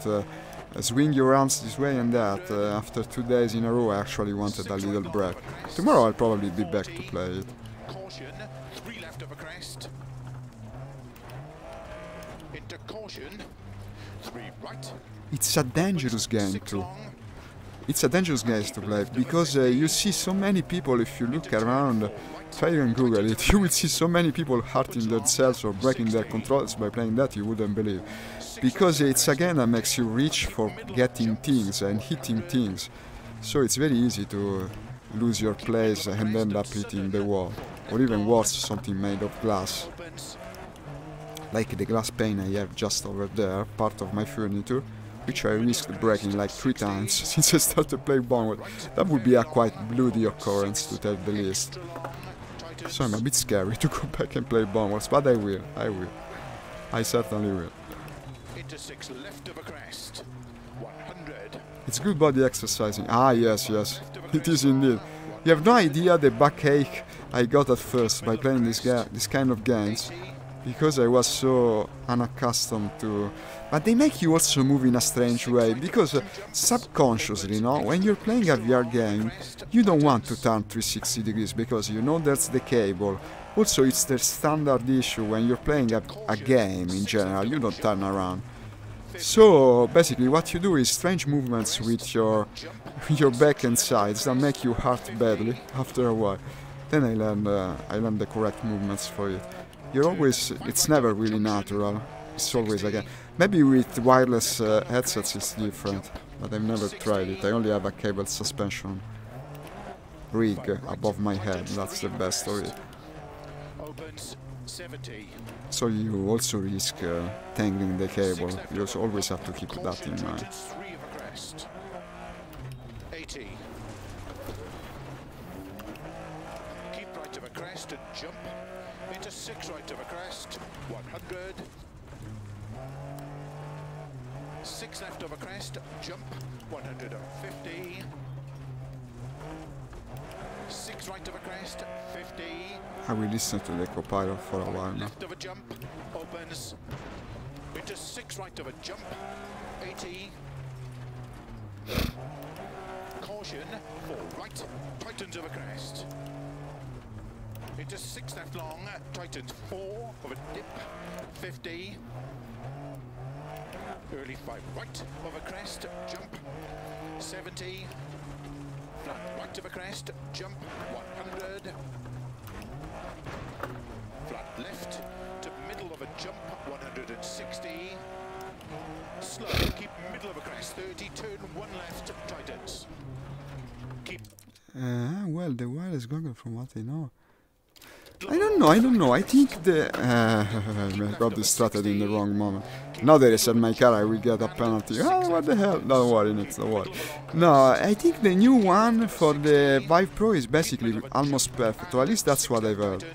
swing your arms this way and that. After 2 days in a row, I actually wanted a little break. Tomorrow I'll probably be back to play it. It's a dangerous game too. It's a dangerous game to play because you see so many people. If you look around, try and Google it, you will see so many people hurting themselves or breaking their controllers by playing that you wouldn't believe. Because it's a game that makes you reach for getting things and hitting things. So it's very easy to lose your place and end up hitting the wall. Or even worse, something made of glass. Like the glass pane I have just over there, part of my furniture, which I risked breaking like 3 times since I started playing Bone Wars. That would be a quite bloody occurrence, to tell the least. So I'm a bit scary to go back and play Bone Wars, but I will. I certainly will. It's good body exercising. Ah, yes, it is indeed. You have no idea the backache I got at first by playing this kind of games, because I was so unaccustomed to... But they make you also move in a strange way, because subconsciously, you know, when you're playing a VR game, you don't want to turn 360 degrees, because you know there's the cable. Also, it's the standard issue when you're playing a game in general, you don't turn around. So, basically, what you do is strange movements with your back and sides that make you hurt badly after a while. Then I learned the correct movements for it. It's never really natural. It's always again. Maybe with wireless headsets it's different, but I've never tried it. I only have a cable suspension rig above my head. That's the best of it. So you also risk tangling the cable. You also always have to keep that in mind. Keep right of a crest and jump. Into 6 right of a crest, 100. 6 left of a crest, jump, 150. 6 right of a crest, 50. I will listen to the copilot for a while now. Left of a jump, opens. Into 6 right of a jump, 80. Caution, 4 right, tightens of a crest. Into 6 left long, tightens 4 of a dip, 50. Early 5 right of a crest, jump, 70. Flat right of a crest, jump, 100. Flat left to middle of a jump, 160. Slow, keep middle of a crest, 30. Turn 1 left, tightens. Keep. Well, the wireless goggle, from what I know. I don't know. I think I got distracted in the wrong moment. Now that I set my car, I will get a penalty. Oh, what the hell? Don't worry, Nick, don't worry. No, I think the new one for the Vive Pro is basically almost perfect, or at least that's what I've heard.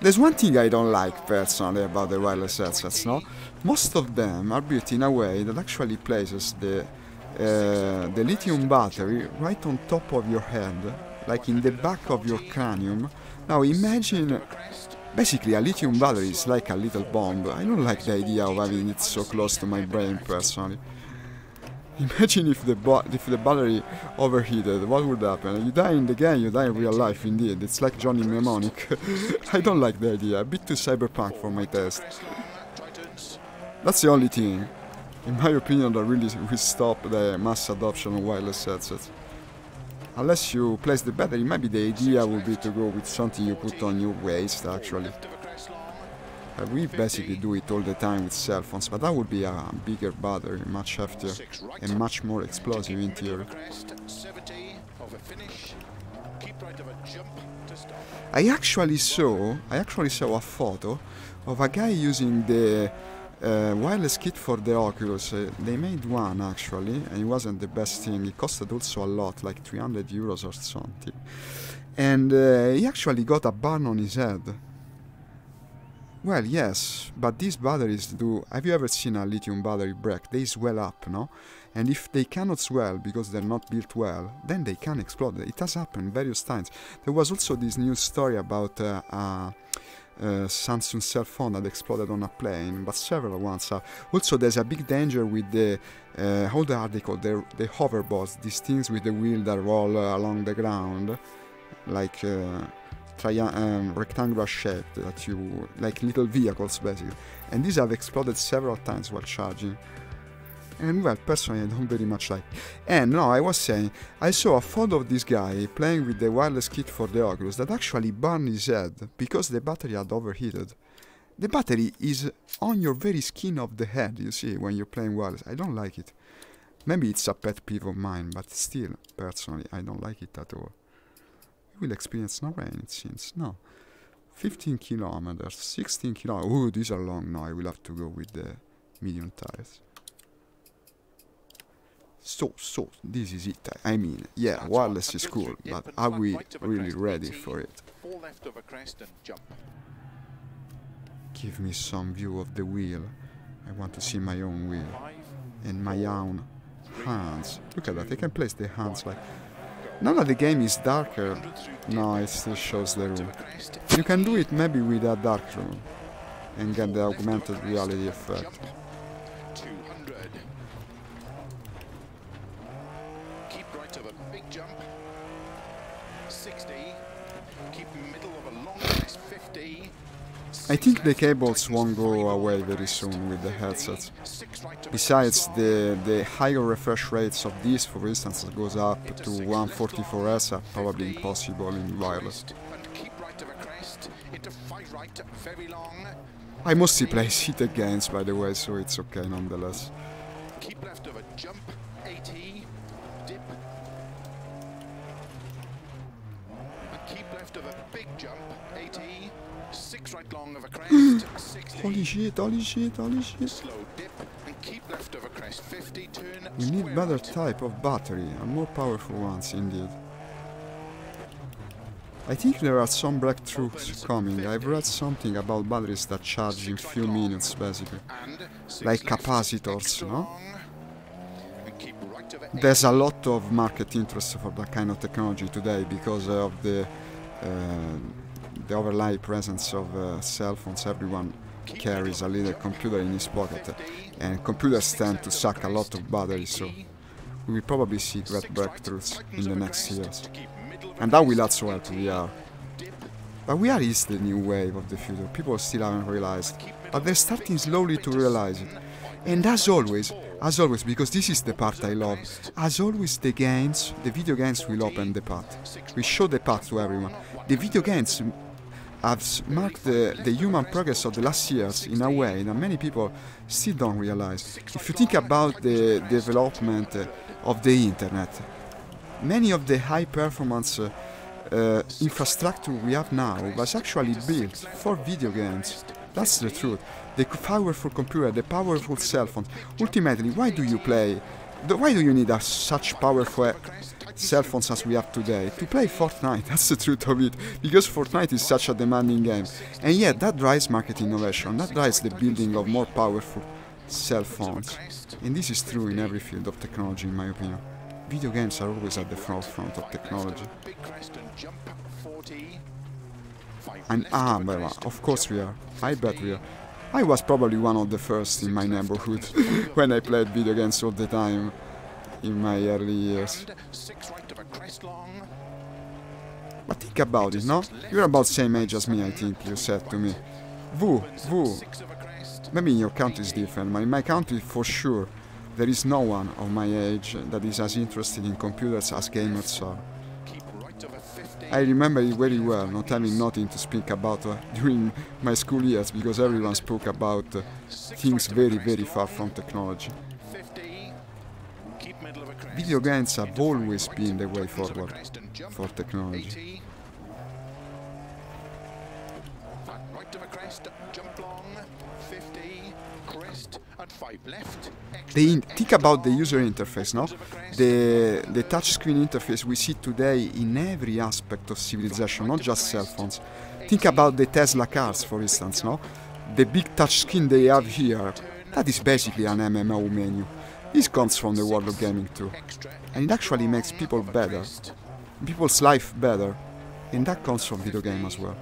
There's one thing I don't like personally about the wireless headsets, no? Most of them are built in a way that actually places the lithium battery right on top of your head, like in the back of your cranium. Now imagine, basically a lithium battery is like a little bomb. I don't like the idea of having it so close to my brain personally. Imagine if the battery overheated, what would happen? You die in the game, you die in real life indeed. It's like Johnny Mnemonic. I don't like the idea, a bit too cyberpunk for my taste. That's the only thing, in my opinion, that really will stop the mass adoption of wireless headsets. unless you place the battery, maybe the idea would be to go with something you put on your waist actually. We basically do it all the time with cell phones, but that would be a bigger battery, much heftier and much more explosive in theory. I actually saw a photo of a guy using the wireless kit for the Oculus. They made one actually, and it wasn't the best thing. It costed also a lot, like 300 euros or something. And he actually got a burn on his head. Well, yes, but these batteries do... Have you ever seen a lithium battery break? They swell up, no? And if they cannot swell because they're not built well, then they can explode. It has happened various times. There was also this news story about a Samsung cell phone that exploded on a plane, but several ones have. Also, there's a big danger with the... how are they called? The hoverboards, these things with the wheel that roll along the ground, like... rectangular shape that you like little vehicles basically, and these have exploded several times while charging. And well, personally I don't very much like it. And no, I was saying, I saw a photo of this guy playing with the wireless kit for the Oculus that actually burned his head because the battery had overheated. The battery is on your very skin of the head, you see, when you're playing wireless. I don't like it. Maybe it's a pet peeve of mine, but still, personally, I don't like it at all. We will experience no rain, it seems. No. 15 kilometers, 16 kilometers. Ooh, these are long now. I will have to go with the medium tires. So, this is it. I mean, yeah, wireless is cool, but are we really ready for it? Give me some view of the wheel. I want to see my own wheel. And my own hands. Look at that, I can place the hands like... Now that the game is darker, no, it still shows the room. You can do it maybe with a dark room and get the augmented reality effect. 200. Keep right of a big jump. 60. Keep middle of a long race. 50. I think the cables won't go away very soon with the headsets. Besides, the higher refresh rates of these, for instance, goes up to 144 Hz, are probably impossible in wireless. I mostly play seated games, by the way, so it's okay nonetheless. Keep left of a jump. 80. Dip. Keep left of a big jump. 80. 6 right long of a crest. 60. Holy shit, holy shit, holy shit. Slow dip and keep left of a crest. 50. Turn. We need better type of battery and more powerful ones indeed. I think there are some breakthroughs coming. I've read something about batteries that charge in few minutes basically. Like capacitors, no? There's a lot of market interest for that kind of technology today because of the overlay presence of cell phones. Everyone carries a little computer in his pocket, and computers tend to suck a lot of battery, so we will probably see great breakthroughs in the next years. And that will also help VR. But VR is the new wave of the future. People still haven't realized, but they're starting slowly to realize it. And as always, because this is the part I love, as always the video games will open the path. We show the path to everyone. The video games have marked the human progress of the last years in a way that many people still don't realize. If you think about the development of the internet, many of the high performance infrastructure we have now was actually built for video games. That's the truth. The powerful computer, the powerful cell phone. Ultimately, why do you play? Why do you need such powerful cell phones as we have today? To play Fortnite, that's the truth of it. Because Fortnite is such a demanding game. And yet, that drives market innovation. That drives the building of more powerful cell phones. And this is true in every field of technology, in my opinion. Video games are always at the forefront of technology. And but of course we are. I bet we are. I was probably one of the first in my neighborhood when I played video games all the time in my early years. But think about it, no? You're about the same age as me, I think, you said to me. Woo. Maybe in your country is different, but in my country for sure there is no one of my age that is as interested in computers as gamers are. I remember it very well, not having nothing to speak about during my school years, because everyone spoke about things very, very far from technology. Video games have always been the way forward for technology. Think about the user interface, no? The touchscreen interface we see today in every aspect of civilization, not just cell phones. Think about the Tesla cars, for instance, no? The big touchscreen they have here, that is basically an MMO menu. This comes from the world of gaming too. And it actually makes people better. People's life better. And that comes from video game as well.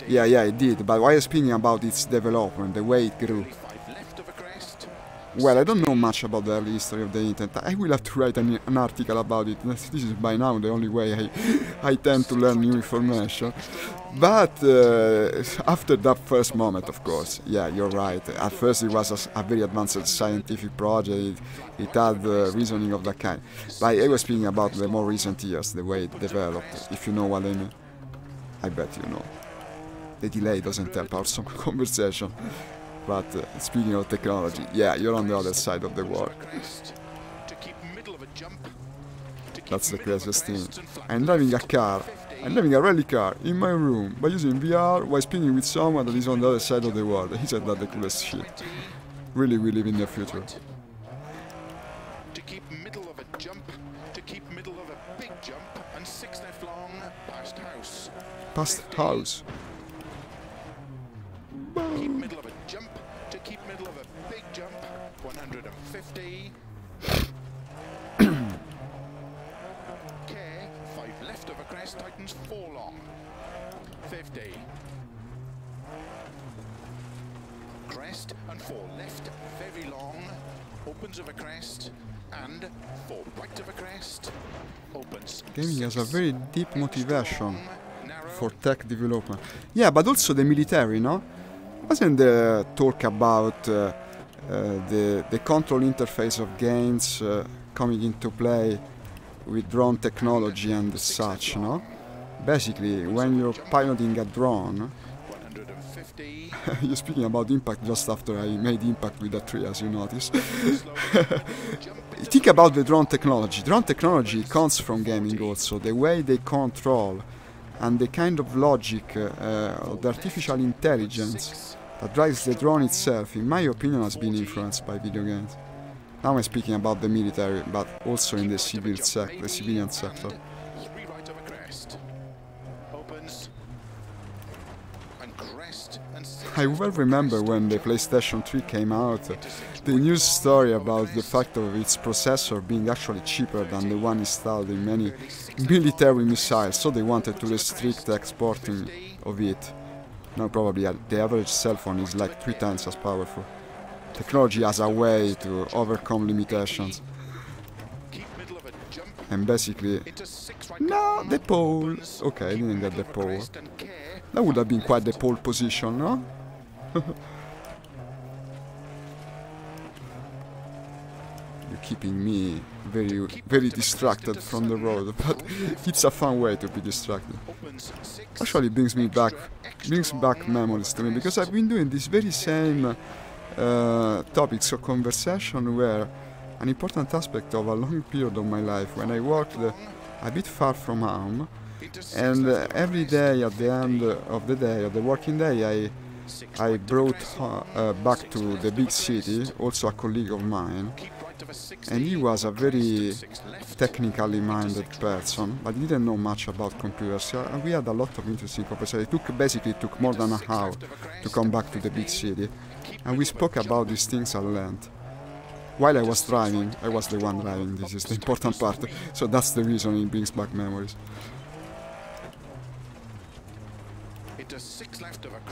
Yeah, it did, but while speaking about its development, the way it grew. Well, I don't know much about the early history of the internet. I will have to write an article about it. This is by now the only way I tend to learn new information. But after that first moment, of course, yeah, you're right. At first it was a very advanced scientific project. It had reasoning of that kind. But I was speaking about the more recent years, the way it developed, if you know what I mean. I bet you know. The delay doesn't help our conversation. But speaking of technology, yeah, you're on the other side of the world. That's the craziest thing. I'm driving a car, I'm driving a rally car in my room by using VR while speaking with someone that is on the other side of the world. Isn't that the coolest shit? Really, we live in the future. To keep middle of a jump, to keep middle of a big jump, and 6 left long, past house. Past house. Keep middle of a jump, to keep middle of a big jump, 150. K, 5 left of a crest, tightens 4 long, 50. Crest and 4 left, very long, opens of a crest, and 4 right of a crest, opens. Gaming has a very deep motivation for tech development. Yeah, but also the military, no? Wasn't there talk about the control interface of games coming into play with drone technology and such, no? Basically, when you're piloting a drone, you're speaking about impact just after I made impact with the tree, as you notice. Think about the drone technology. Drone technology comes from gaming also. The way they control and the kind of logic of the artificial intelligence that drives the drone itself, in my opinion, has been influenced by video games. Now I'm speaking about the military, but also in the civilian sector. I well remember when the PlayStation 3 came out, the news story about the fact of its processor being actually cheaper than the one installed in many military missiles, so they wanted to restrict the exporting of it. Now probably the average cell phone is like 3 times as powerful. Technology has a way to overcome limitations. And basically... No, the pole! Okay, I didn't get the pole. That would have been quite the pole position, no? You're keeping me very distracted from the road, but it's a fun way to be distracted. Actually brings back memories to me, because I've been doing this very same topics of conversation where an important aspect of a long period of my life, when I worked a bit far from home, and every day at the end of the day, of the working day, I brought back to the big city, also a colleague of mine, and he was a very technically minded person, but he didn't know much about computers, so we had a lot of interesting conversations. It basically took more than an hour to come back to the big city, and we spoke about these things at length. While I was driving, I was the one driving, this is the important part, so that's the reason it brings back memories.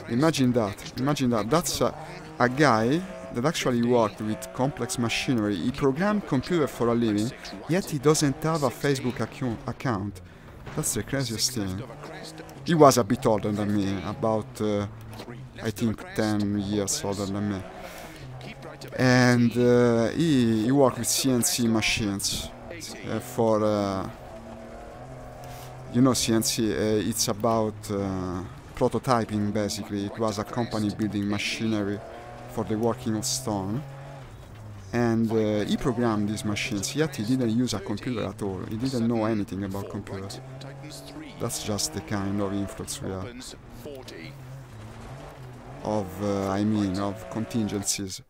Imagine that, that's a guy that actually worked with complex machinery. He programmed computers for a living, yet he doesn't have a Facebook account. That's the craziest thing. He was a bit older than me, about, I think, 10 years older than me. And he worked with CNC machines. for you know, CNC. It's about prototyping, basically. It was a company building machinery for the working of stone, and he programmed these machines, yet he didn't use a computer at all. He didn't know anything about computers. That's just the kind of influence we have of, I mean, of contingencies.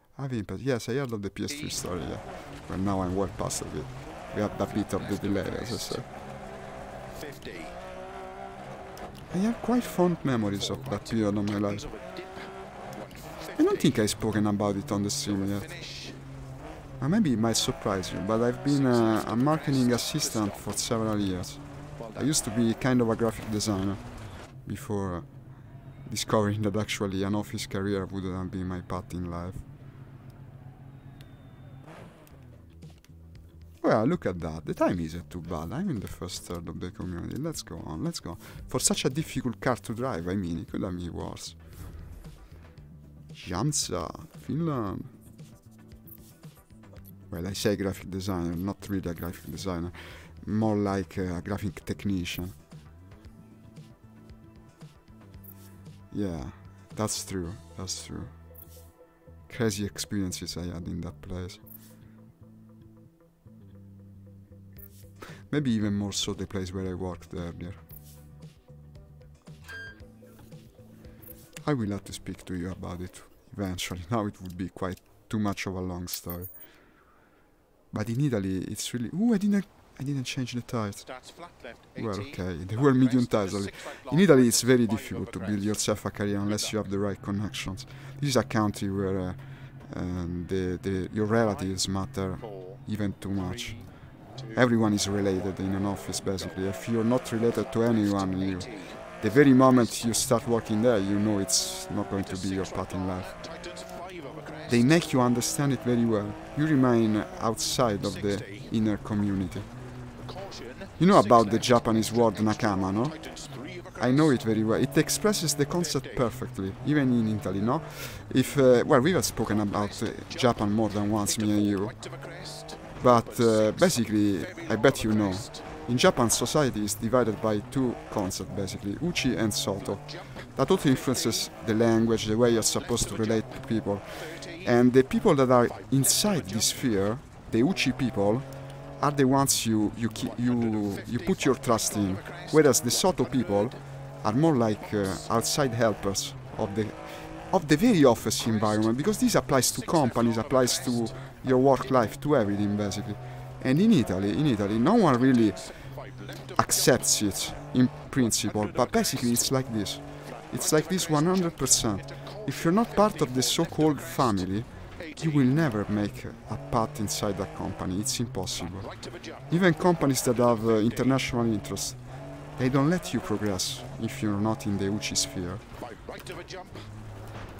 Yes, I heard of the PS3 story, yeah. But now I'm well past of it. We have a bit of the delay, as I said. I have quite fond memories of that period of my life. I don't think I've spoken about it on the stream yet. Maybe it might surprise you, but I've been a marketing assistant for several years. I used to be kind of a graphic designer before discovering that actually an office career wouldn't be my path in life. Well, look at that. The time isn't too bad. I'm in the first third of the community. Let's go on, let's go. For such a difficult car to drive, I mean, it could have been worse. Jamsa, Finland. Well, I say graphic designer, not really a graphic designer. More like a graphic technician. Yeah, that's true, that's true. Crazy experiences I had in that place. Maybe even more so the place where I worked earlier. I will have to speak to you about it eventually. Now it would be quite too much of a long story. But in Italy it's really... Ooh, I didn't change the tires. Well, okay, they were medium tires. In Italy it's very difficult to build yourself a career unless you have the right connections. This is a country where your relatives matter even too much. Everyone is related in an office, basically. If you're not related to anyone, the very moment you start working there, you know it's not going to be your path in life. They make you understand it very well. You remain outside of the inner community. You know about the Japanese word nakama, no? I know it very well. It expresses the concept perfectly, even in Italy, no? If, well, we have spoken about Japan more than once, me and you. But basically, I bet you know, in Japan society is divided by two concepts, basically, uchi and soto. That totally influences the language, the way you're supposed to relate to people. And the people that are inside this sphere, the uchi people, are the ones you put your trust in, whereas the soto people are more like outside helpers of the very office environment, because this applies to companies, applies to your work life, to everything basically. And in Italy, no one really accepts it in principle, but basically it's like this. It's like this 100%. If you're not part of the so-called family, you will never make a path inside that company. It's impossible. Even companies that have international interests, they don't let you progress if you're not in the uchi sphere.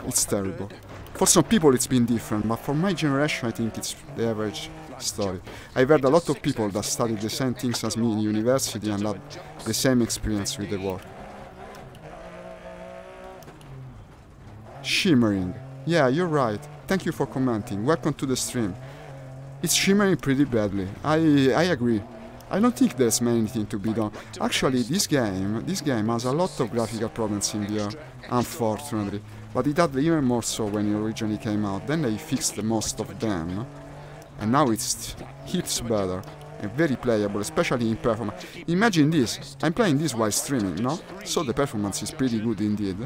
It's terrible. For some people it's been different, but for my generation I think it's the average story. I've heard a lot of people that studied the same things as me in university and had the same experience with the work. Shimmering. Yeah, you're right. Thank you for commenting. Welcome to the stream. It's shimmering pretty badly. I agree. I don't think there's anything to be done. Actually, this game has a lot of graphical problems in VR, unfortunately. But it had even more so when it originally came out. Then they fixed most of them. And now it's heaps better and very playable, especially in performance. Imagine this. I'm playing this while streaming, no? So the performance is pretty good indeed.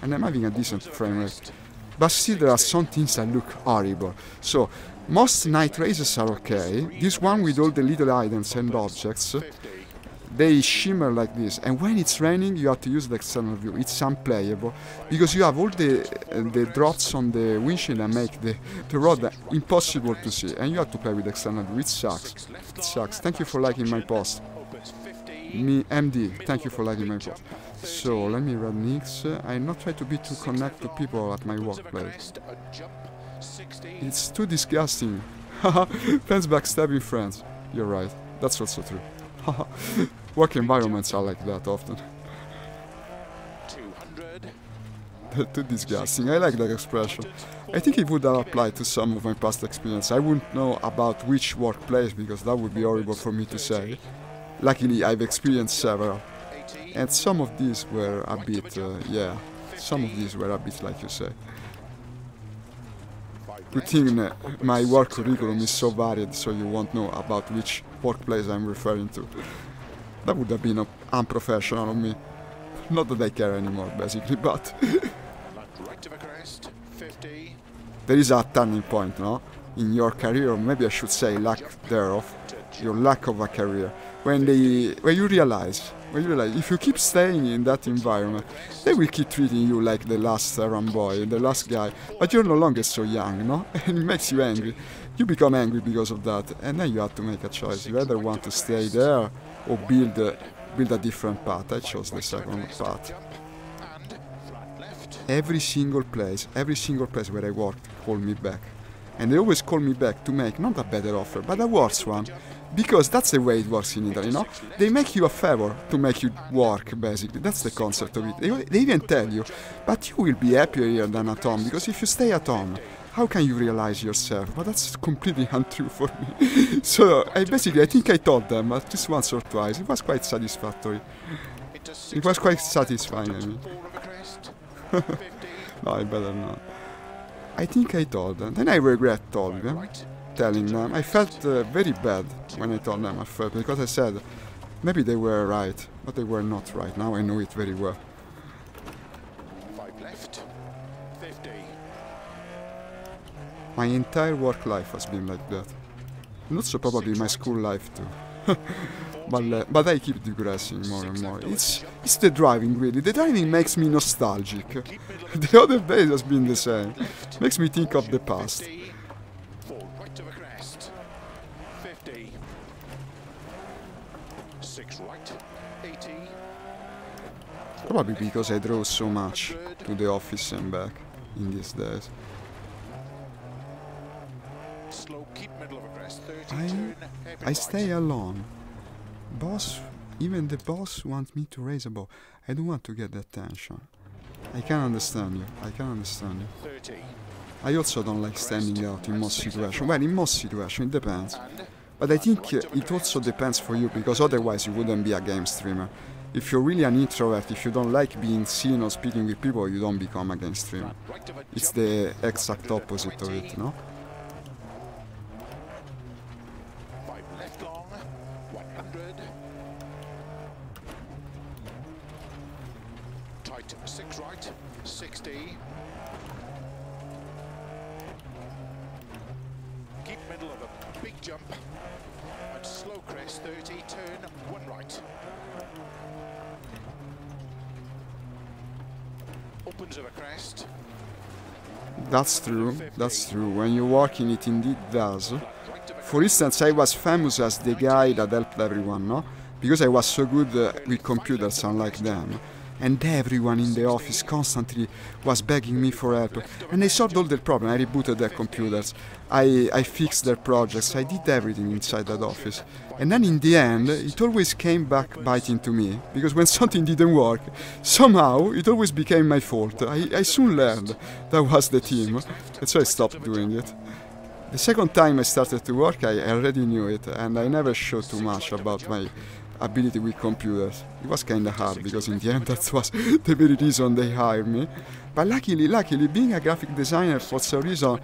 And I'm having a decent frame rate. But still there are some things that look horrible. So, most night races are okay. This one with all the little items and objects, they shimmer like this. And when it's raining, you have to use the external view. It's unplayable. Because you have all the drops on the windshield and make the road impossible to see. And you have to play with external view. It sucks. It sucks. Thank you for liking my post. Me, MD, thank you for liking my post. So, let me read Nix. I not try to be too connect to people at my workplace. It's too disgusting. Fans backstabbing friends. You're right. That's also true. Work environments are like that often. Too disgusting. I like that expression. I think it would have applied to some of my past experience. I wouldn't know about which workplace because that would be horrible for me to say. Luckily, I've experienced several. And some of these were a bit, yeah, some of these were a bit like you say. Good thing my work curriculum is so varied, so you won't know about which workplace I'm referring to. That would have been unprofessional of me. Not that I care anymore, basically, but... There is a turning point, no? In your career, or maybe I should say lack thereof, your lack of a career. When you realize if you keep staying in that environment, they will keep treating you like the last errand boy, the last guy, but you're no longer so young, no? And it makes you angry. You become angry because of that, and then you have to make a choice. You either want to stay there or build a different path. I chose the second path. Every single place where I worked called me back. And they always call me back to make not a better offer, but a worse one. Because that's the way it works in Italy, no? They make you a favor to make you work, basically. That's the concept of it. They even tell you, but you will be happier here than at home, because if you stay at home, how can you realize yourself? But that's completely untrue for me. So, I think I told them at least once or twice. It was quite satisfactory. It was quite satisfying, I mean. No, I better not. I think I told them. Then I regret telling them. I felt very bad when I told them at first, because I said, maybe they were right, but they were not right. Now I know it very well. 5 left, 50. My entire work life has been like that. Not so probably my school life too. But I keep digressing more and more. It's the driving, really. The driving makes me nostalgic. The other day has been the same. Makes me think of the past. Right of a crest. 50. 6 right. 80. Probably because I drove so much to the office and back in these days. Slow, keep middle of a crest. 30. I stay alone. Even the boss wants me to raise a ball. I don't want to get that tension. I can understand you. 30. I also don't like standing out in most situations. Well, in most situations, it depends. But I think it also depends for you, because otherwise you wouldn't be a game streamer. If you're really an introvert, if you don't like being seen or speaking with people, you don't become a game streamer. It's the exact opposite of it, no? 5 left long. 100. Tight. 6 right. 60. Keep middle of a big jump. And slow crest. 30. Turn. 1 right. Opens of a crest. That's true. When you work in it, indeed does. For instance, I was famous as the guy that helped everyone, no? Because I was so good with computers, unlike them. And everyone in the office constantly was begging me for help. And I solved all their problems. I rebooted their computers. I fixed their projects. I did everything inside that office. And then in the end, it always came back biting to me. Because when something didn't work, somehow it always became my fault. I soon learned that was the team. And so I stopped doing it. The second time I started to work, I already knew it. And I never showed too much about my ability with computers. It was kinda hard, because in the end that was the very reason they hired me. But luckily, being a graphic designer for some reason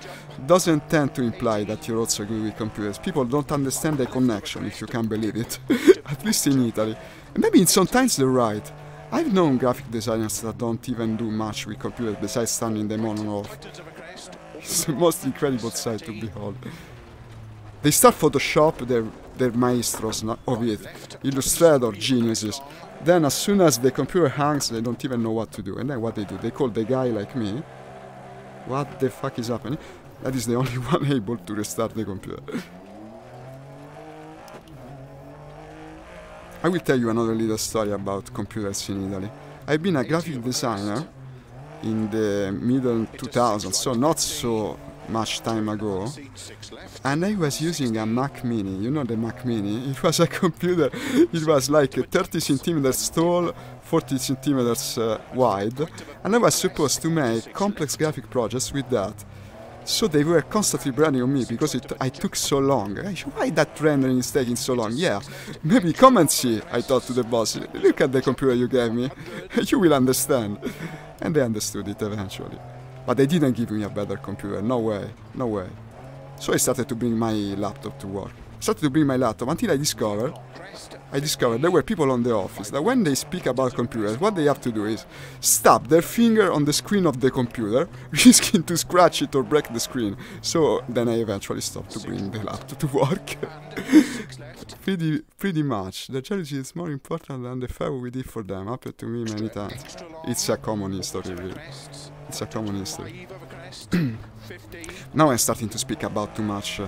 doesn't tend to imply that you're also good with computers. People don't understand the connection, if you can believe it. At least in Italy. And maybe sometimes they're right. I've known graphic designers that don't even do much with computers besides standing them on and off. It's the most incredible sight to behold. They start Photoshop, they're maestros of it, Illustrator geniuses. Then as soon as the computer hangs, they don't even know what to do. And then what they do, they call the guy like me. What the fuck is happening? That is the only one able to restart the computer. I will tell you another little story about computers in Italy. I've been a graphic designer in the middle 2000s, so not so much time ago, and I was using a Mac Mini. You know the Mac Mini? It was a computer. It was like 30 centimeters tall, 40 centimeters wide, and I was supposed to make complex graphic projects with that. So they were constantly branding on me because I took so long. Why that rendering is taking so long? Yeah, maybe come and see, I thought to the boss. Look at the computer you gave me. You will understand. And they understood it eventually. But they didn't give me a better computer. No way. No way. So I started to bring my laptop to work. Until I discovered there were people on the office that when they speak about computers, what they have to do is stop their finger on the screen of the computer, risking to scratch it or break the screen. So then I eventually stopped to bring the laptop to work. pretty much. The challenge is more important than the favor we did for them. Happened to me many times. It's a common history, really. It's a common history. Now I'm starting to speak about too much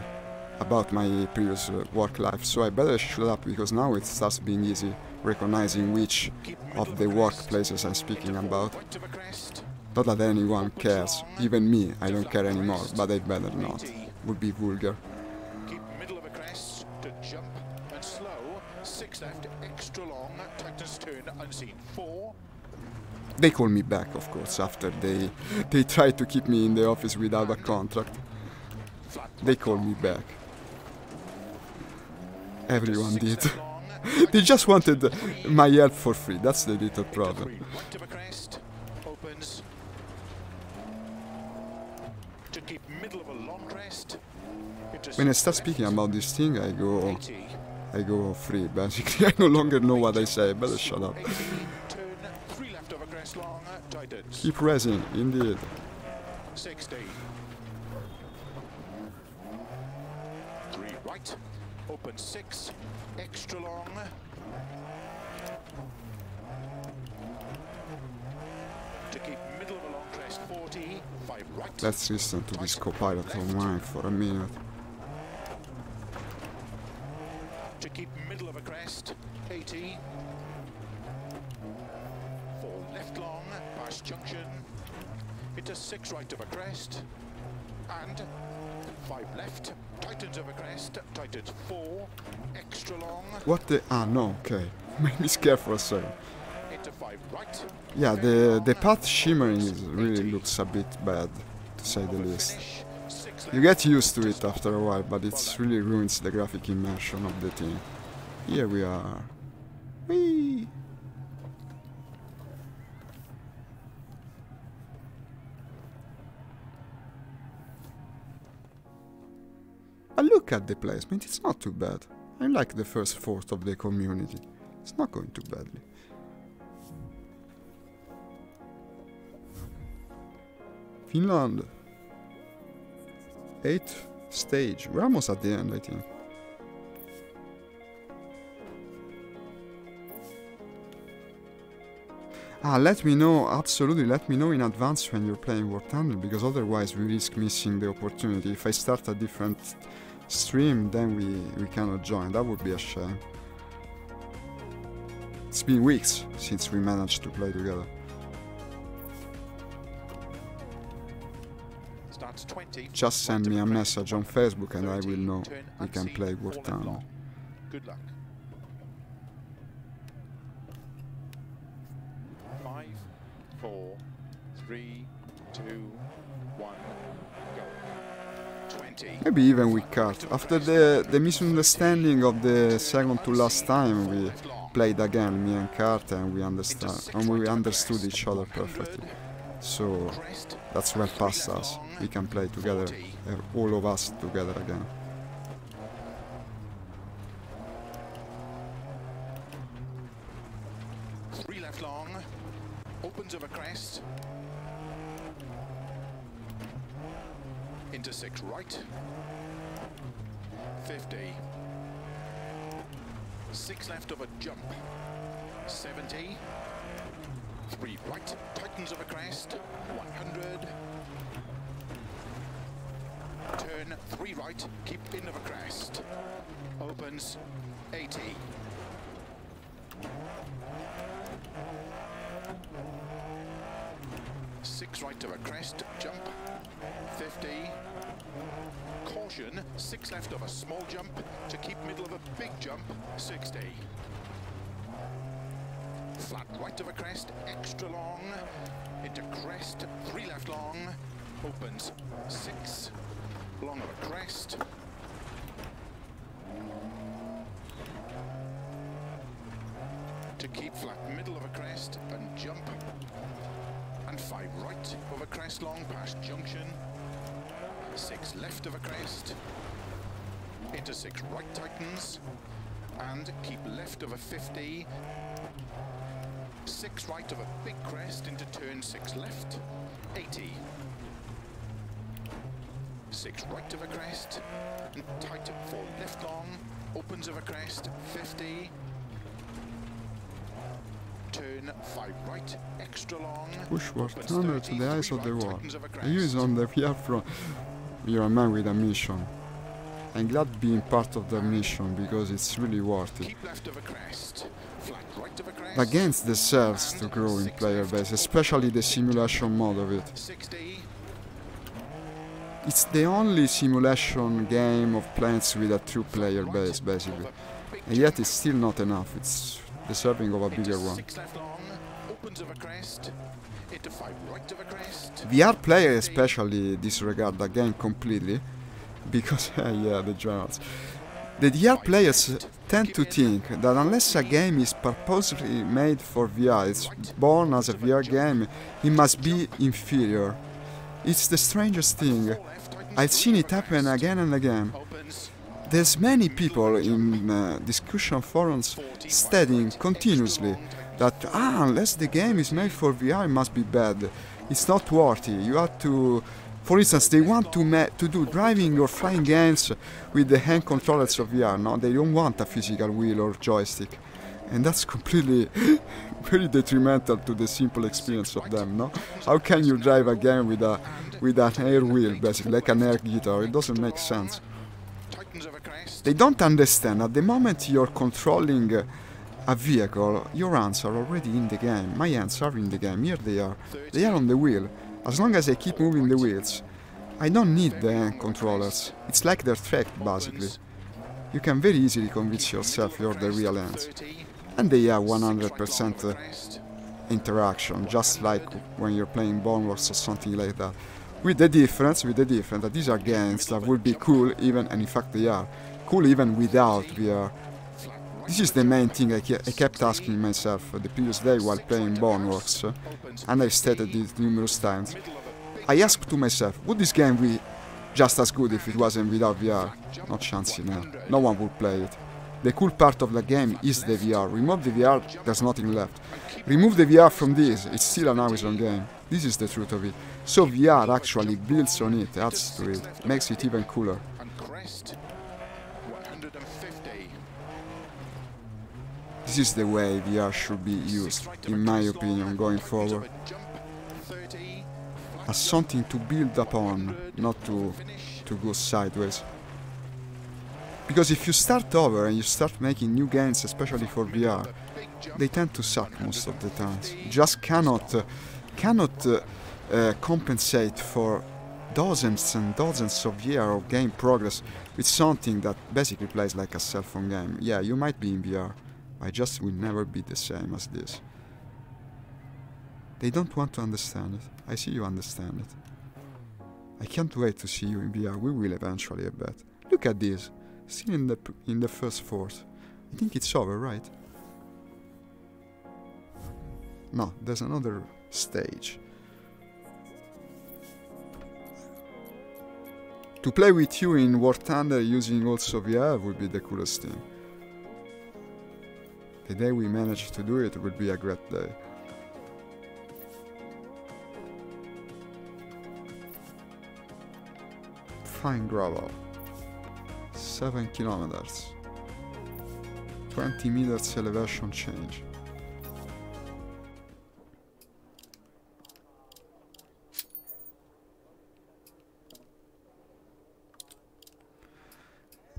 about my previous work life, so I better shut up because now it starts being easy recognizing which of the workplaces I'm speaking about. Not that anyone cares, even me, I don't care anymore, but I better not. Would be vulgar. Keep middle of a crest to jump and slow. 6 left, extra long, tightens turn, unseen 4. They call me back, of course, after they tried to keep me in the office without a contract. They call me back. Everyone did. They just wanted my help for free, that's the little problem. When I start speaking about this thing, I go free, basically. I no longer know what I say, better shut up. Keep raising, indeed. 60. 3 right, open 6, extra long. To keep middle of a long crest 40, 5 right. Let's listen to this co-pilot of mine for a minute. To keep middle of a crest 80. 4 left long, past junction. Into 6 right of a crest. And 5 left, tightens of a crest, tightens 4, extra long. What the... Ah, no, okay. Made me scared for a second. Into 5 right. Yeah, the path shimmering really looks a bit bad, to say the least. You get used to it after a while, but it really ruins the graphic immersion of the thing. Here we are. Whee! But look at the placement, it's not too bad. I like the first fourth of the community. It's not going too badly. Finland. 8th stage. We're almost at the end, I think. Ah, let me know, absolutely, let me know in advance when you're playing War Thunder, because otherwise we risk missing the opportunity. If I start a different stream, then we cannot join. That would be a shame. It's been weeks since we managed to play together. Just send me a message on Facebook and I will know we can play War Thunder. Good luck. 5, 4, 3, 2, 1, go. 20. Maybe even with Kart. After the misunderstanding of the second to last time, we played again, me and Kart, and we understood each other perfectly. So that's well past us. We can play together, all of us together again. Three left long, opens of a crest. Into 6 right. 50. 6 left of a jump. 70. 3 right, tightens of a crest. 100. Turn 3 right, keep in of a crest. Opens 80. 6 right of a crest, jump. 50. Caution, 6 left of a small jump to keep middle of a big jump. 60. Flat right of a crest, extra long. Into crest, 3 left long. opens 6, long of a crest. To keep flat middle of a crest and jump. And 5 right of a crest long past junction. 6 left of a crest. Into 6 right tightens. And keep left of a 50. 6 right of a big crest into turn 6 left. 80. 6 right of a crest. And tight 4 left long. Opens of a crest. 50. Turn 5 right, extra long. Push Warthander to the eyes of the wall. I use on the VR front. You're a man with a mission. I'm glad being part of the mission because it's really worth it. Keep left of a crest, flat right of a crest. The game deserves to grow in player base, especially the simulation mode of it. 60. It's the only simulation game of planes with a true player base, basically. And yet it's still not enough. It's deserving of a bigger one. 6 left long, opens of a crest, into 5 right of a crest. VR players especially disregard the game completely, because, yeah, the generals. The VR players tend to think that unless a game is purposely made for VR, it's born as a VR game, it must be inferior. It's the strangest thing. I've seen it happen again and again. There's many people in discussion forums stating continuously that unless the game is made for VR it must be bad. It's not worthy. You have to, for instance, they want to do driving or flying games with the hand controllers of VR. No, they don't want a physical wheel or joystick, and that's completely very detrimental to the simple experience of them. No, how can you drive a game with an air wheel, basically like an air guitar? It doesn't make sense. They don't understand, at the moment you're controlling a vehicle, your hands are already in the game. My hands are in the game, here they are. They are on the wheel. As long as I keep moving the wheels, I don't need the hand controllers. It's like they're tracked, basically. You can very easily convince yourself you're the real hands. And they have 100% interaction, just like when you're playing Boneworks or something like that. With the difference that these are games that would be cool even, and in fact they are, cool even without VR. This is the main thing I kept asking myself the previous day while playing Boneworks, and I've stated this numerous times. I asked to myself, would this game be just as good if it wasn't without VR? Not chance in hell. No one would play it. The cool part of the game is the VR. Remove the VR, there's nothing left. Remove the VR from this, it's still an horizon game. This is the truth of it. So VR actually builds on it, adds to it, makes it even cooler. This is the way VR should be used, in my opinion, going forward. As something to build upon, not to go sideways. Because if you start over and you start making new games, especially for VR, they tend to suck most of the times. You just cannot compensate for dozens and dozens of years of game progress with something that basically plays like a cell phone game. Yeah, you might be in VR, but it just will never be the same as this. They don't want to understand it. I see you understand it. I can't wait to see you in VR. We will eventually, I bet. Look at this. Still in the first fourth. I think it's over, right? No, there's another stage. To play with you in War Thunder using also VR would be the coolest thing. The day we manage to do it would be a great day. Fine gravel. 7 kilometers. 20 meters elevation change.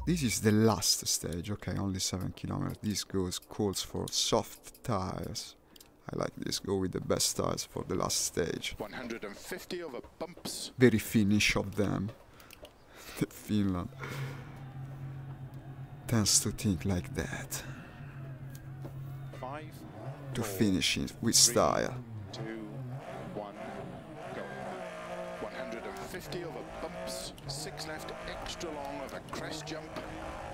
This is the last stage, okay, only 7 kilometers. This calls for soft tires. I like this, go with the best tires for the last stage. 150 over bumps. Very Finnish of them. Finland tends to think like that. 5, to finish it with style. 2, 1, go. 150. 150 over bumps, 6 left extra long over crest jump,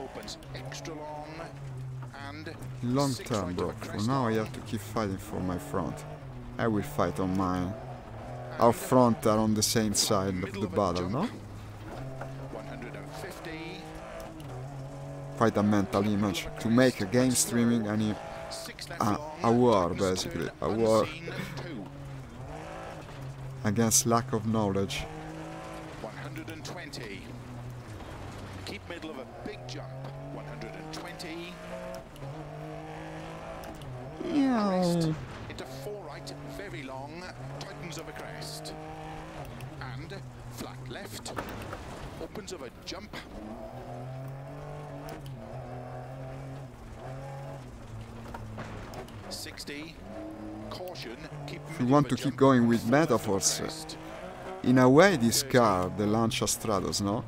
opens extra long, and long 6 term, right bro. over For crest now I long, have to keep fighting for my front. I will fight on mine. Our front are on the same side of the battle, no? 150. Fight a mental image. To make a game streaming, I need a war, basically. A war against lack of knowledge. 120. Keep middle of a big jump. 120. Yeah. Into 4 right, very long, tightens over crest. And flat left, opens of a jump. Caution, keep If you want to keep going with metaphors, in a way this car, the Lancia Stratos, no?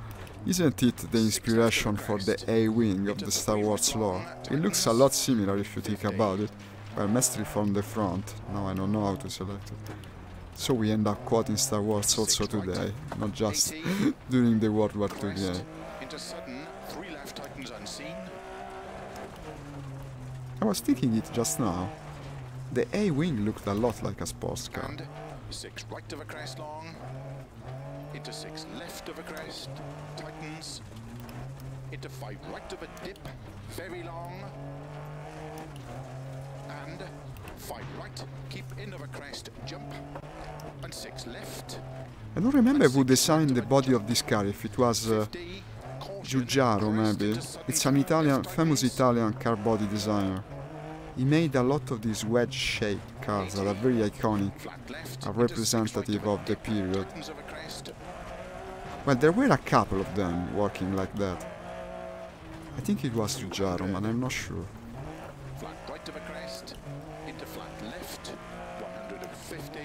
Isn't it the inspiration for the A-wing of the Star Wars lore? It looks a lot similar if you think about it. Well, Mestri from the front, now I don't know how to select it. So we end up quoting Star Wars also today, not just during the World War II game. Into sudden, 3 left tightens unseen. I was thinking it just now. The A-wing looked a lot like a sports car. And 6 right of a crest long. Into 6 left of a crest, tightens. Into 5 right of a dip, very long. And 5 right, keep in of a crest, jump. And 6 left. I don't remember who designed the body of this car, if it was Giugiaro maybe. It's an Italian, famous Italian car body designer. He made a lot of these wedge-shaped cars that are very iconic, a representative of the period. Well, there were a couple of them working like that. I think it was Giugiaro, but I'm not sure. Flat right of a crest, into flat left, 150.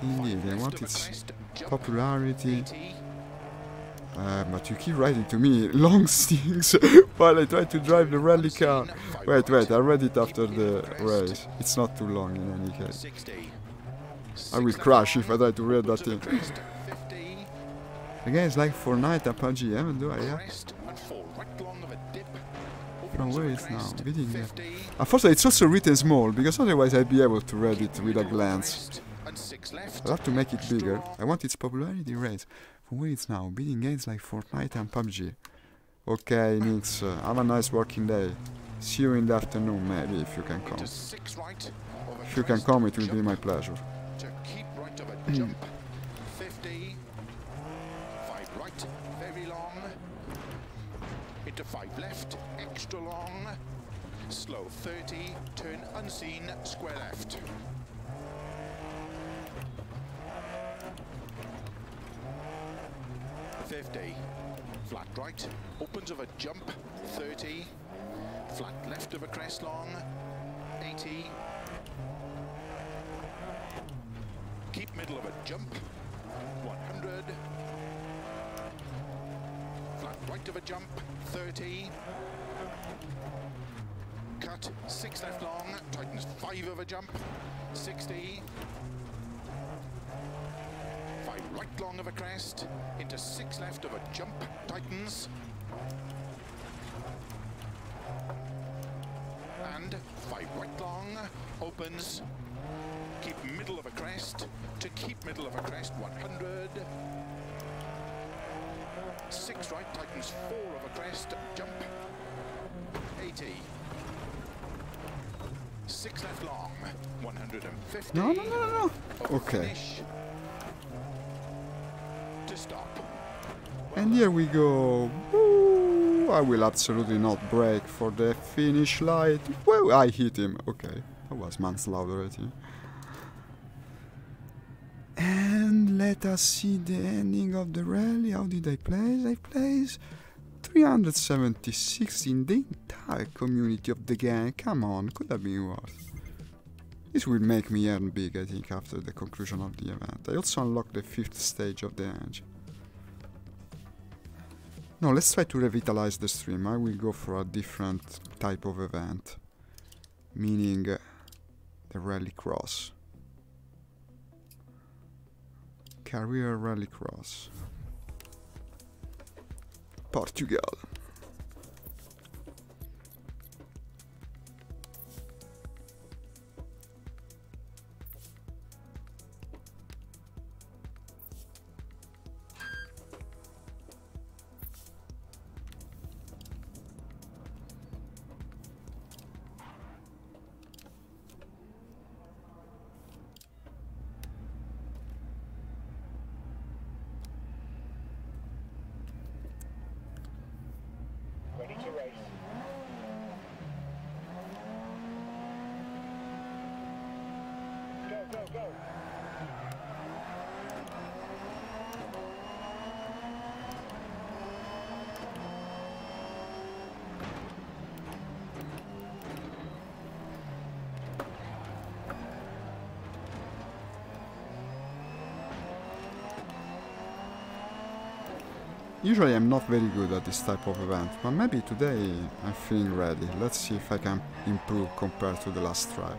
Indeed, I want its popularity. But you keep writing to me long things while I try to drive the rally car. Wait, I read it after the race. It's not too long in any case. I will crash if I try to read that thing. Again, it's like Fortnite and PUBG, haven't do I? Yeah. From where it's now? Reading there. Unfortunately, it's also written small, because otherwise I'd be able to read it with a glance. I'll have to make it bigger. I want its popularity raise. From where it's now? Beating games like Fortnite and PUBG. Okay, Nix, have a nice working day. See you in the afternoon, maybe, if you can come. If you can come, it will be my pleasure. To keep right of a jump, 50. 5 right, very long. Into 5 left, extra long. Slow 30, turn unseen, square left. 50. Flat right, opens of a jump, 30. Flat left of a crest long, 80. Keep middle of a jump, 100. Flat right of a jump, 30. Cut, 6 left long, tightens 5 of a jump, 60. 5 right long of a crest, into 6 left of a jump, tightens. And 5 right long, opens. Keep middle of a crest, to keep middle of a crest, 100. 6 right, tightens 4 of a crest, jump, 80. 6 left long, 150. No. Okay. Finish. To stop. And here we go. Woo! I will absolutely not brake for the finish light. Well, I hit him. Okay, that was manslaughter, I think. And let us see the ending of the rally. How did I place? I placed 376 in the entire community of the game. Come on, could have been worse. This will make me earn big, I think, after the conclusion of the event. I also unlocked the 5th stage of the engine. No, let's try to revitalize the stream. I will go for a different type of event. Meaning the rally cross. Career Rallycross. Portugal. Ready to race. Go, go, go. Usually I'm not very good at this type of event, but maybe today I'm feeling ready. Let's see if I can improve compared to the last try.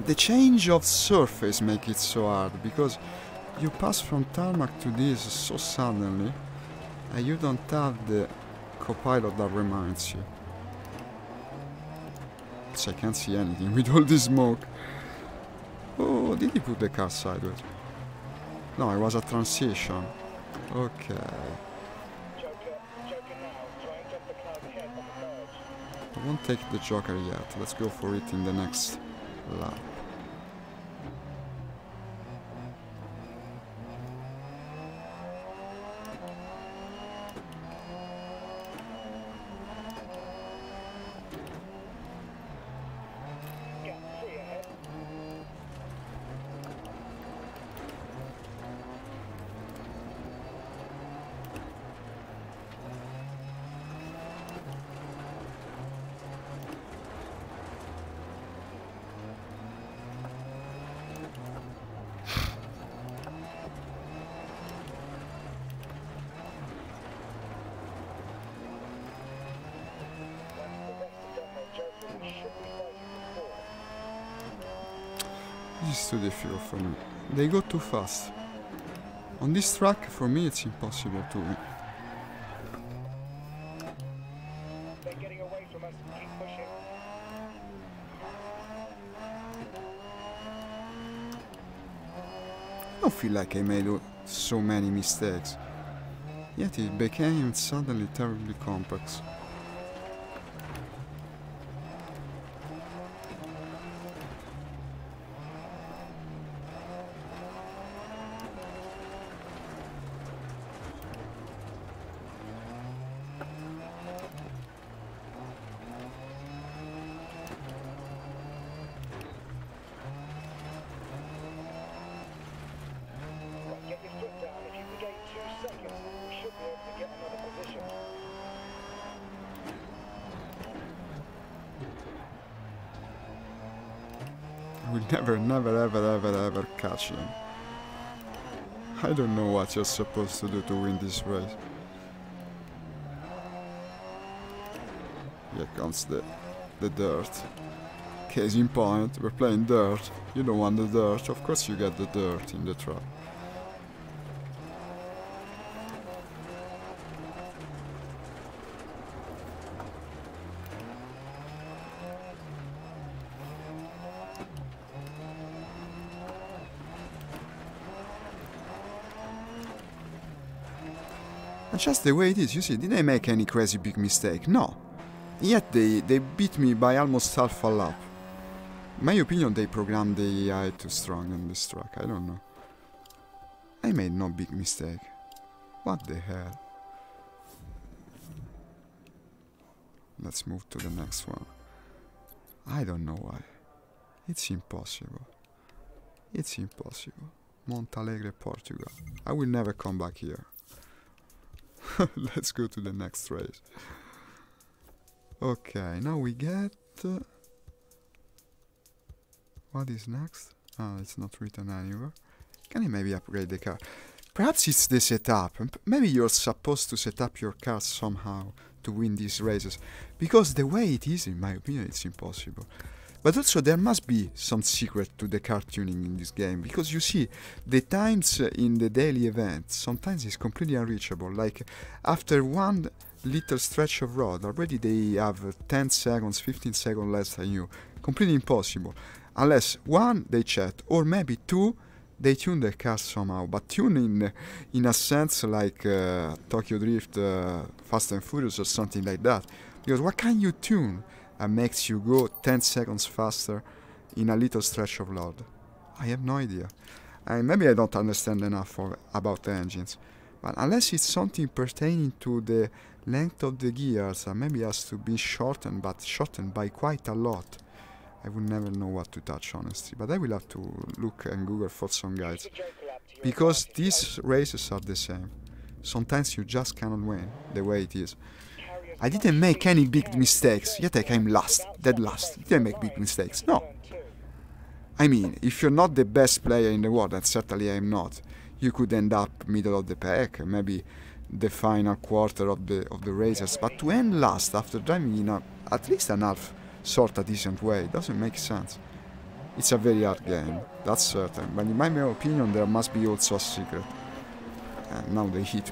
The change of surface makes it so hard, because you pass from tarmac to this so suddenly, and you don't have the copilot that reminds you. So I can't see anything with all this smoke. Oh, did he put the car sideways? No, it was a transition. Okay. I won't take the Joker yet. Let's go for it in the next lap. This is too difficult for me. They go too fast. On this track, for me, it's impossible to win. They're getting away from us. Keep pushing. I don't feel like I made so many mistakes. Yet it became suddenly terribly complex. Get your foot down. If you can gain 2 seconds, we should be able to get another position. I will never catch them. I don't know what you're supposed to do to win this race. Here comes the dirt. Case in point, we're playing dirt. You don't want the dirt, of course you get the dirt in the trap. And just the way it is, you see, did I make any crazy big mistake? No. Yet they beat me by almost half a lap. In my opinion, they programmed the AI too strong on this track, I don't know. I made no big mistake. What the hell? Let's move to the next one. I don't know why. It's impossible. It's impossible. Montalegre, Portugal. I will never come back here. Let's go to the next race. Okay, now we get... what is next? Ah, it's not written anywhere. Can I maybe upgrade the car? Perhaps it's the setup. Maybe you're supposed to set up your car somehow to win these races. Because the way it is, in my opinion, it's impossible. But also there must be some secret to the car tuning in this game, because you see, the times in the daily events sometimes is completely unreachable. Like after one little stretch of road, already they have 10 seconds, 15 seconds less than you. Completely impossible. Unless one, they chat, or maybe two, they tune their car somehow. But tune in a sense like Tokyo Drift, Fast and Furious or something like that. Because what can you tune that makes you go 10 seconds faster in a little stretch of load? I have no idea. And maybe I don't understand enough about the engines. But unless it's something pertaining to the length of the gears, maybe it has to be shortened, but shortened by quite a lot. I would never know what to touch, honestly. But I will have to look and Google for some guides. Because these races are the same. Sometimes you just cannot win the way it is. I didn't make any big mistakes, yet I came last, dead last. Didn't make big mistakes, no. I mean, if you're not the best player in the world, and certainly I'm not, you could end up middle of the pack, maybe the final quarter of the races. But to end last after driving in at least an half sort of decent way doesn't make sense. It's a very hard game, that's certain. But in my opinion, there must be also a secret. And now they hit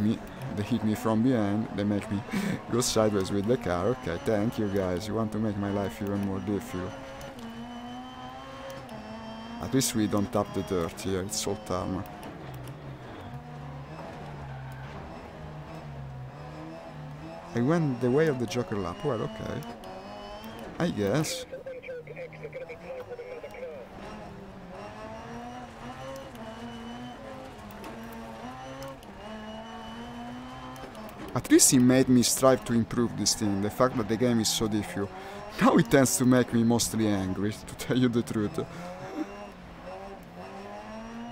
me from behind, they make me go sideways with the car. Okay, thank you guys, you want to make my life even more difficult. At least we don't tap the dirt here, it's all tarmac. I went the way of the Joker lap, well, okay. I guess. At least he made me strive to improve this thing, the fact that the game is so difficult. Now it tends to make me mostly angry, to tell you the truth.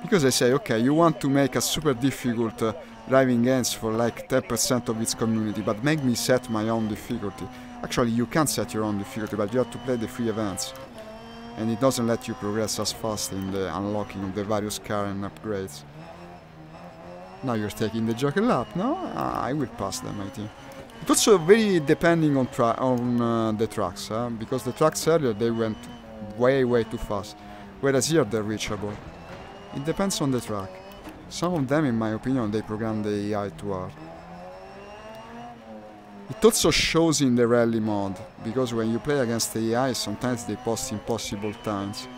Because I say, okay, you want to make a super difficult driving games for like 10% of its community, but make me set my own difficulty. Actually, you can't set your own difficulty, but you have to play the free events. And it doesn't let you progress as fast in the unlocking of the various car and upgrades. Now you're taking the Joker lap, no? I will pass them, I think. It's also very depending on the tracks, because the tracks earlier, they went way too fast. Whereas here, they're reachable. It depends on the track. Some of them, in my opinion, they program the AI too hard. It also shows in the rally mode, because when you play against the AI, sometimes they post impossible times.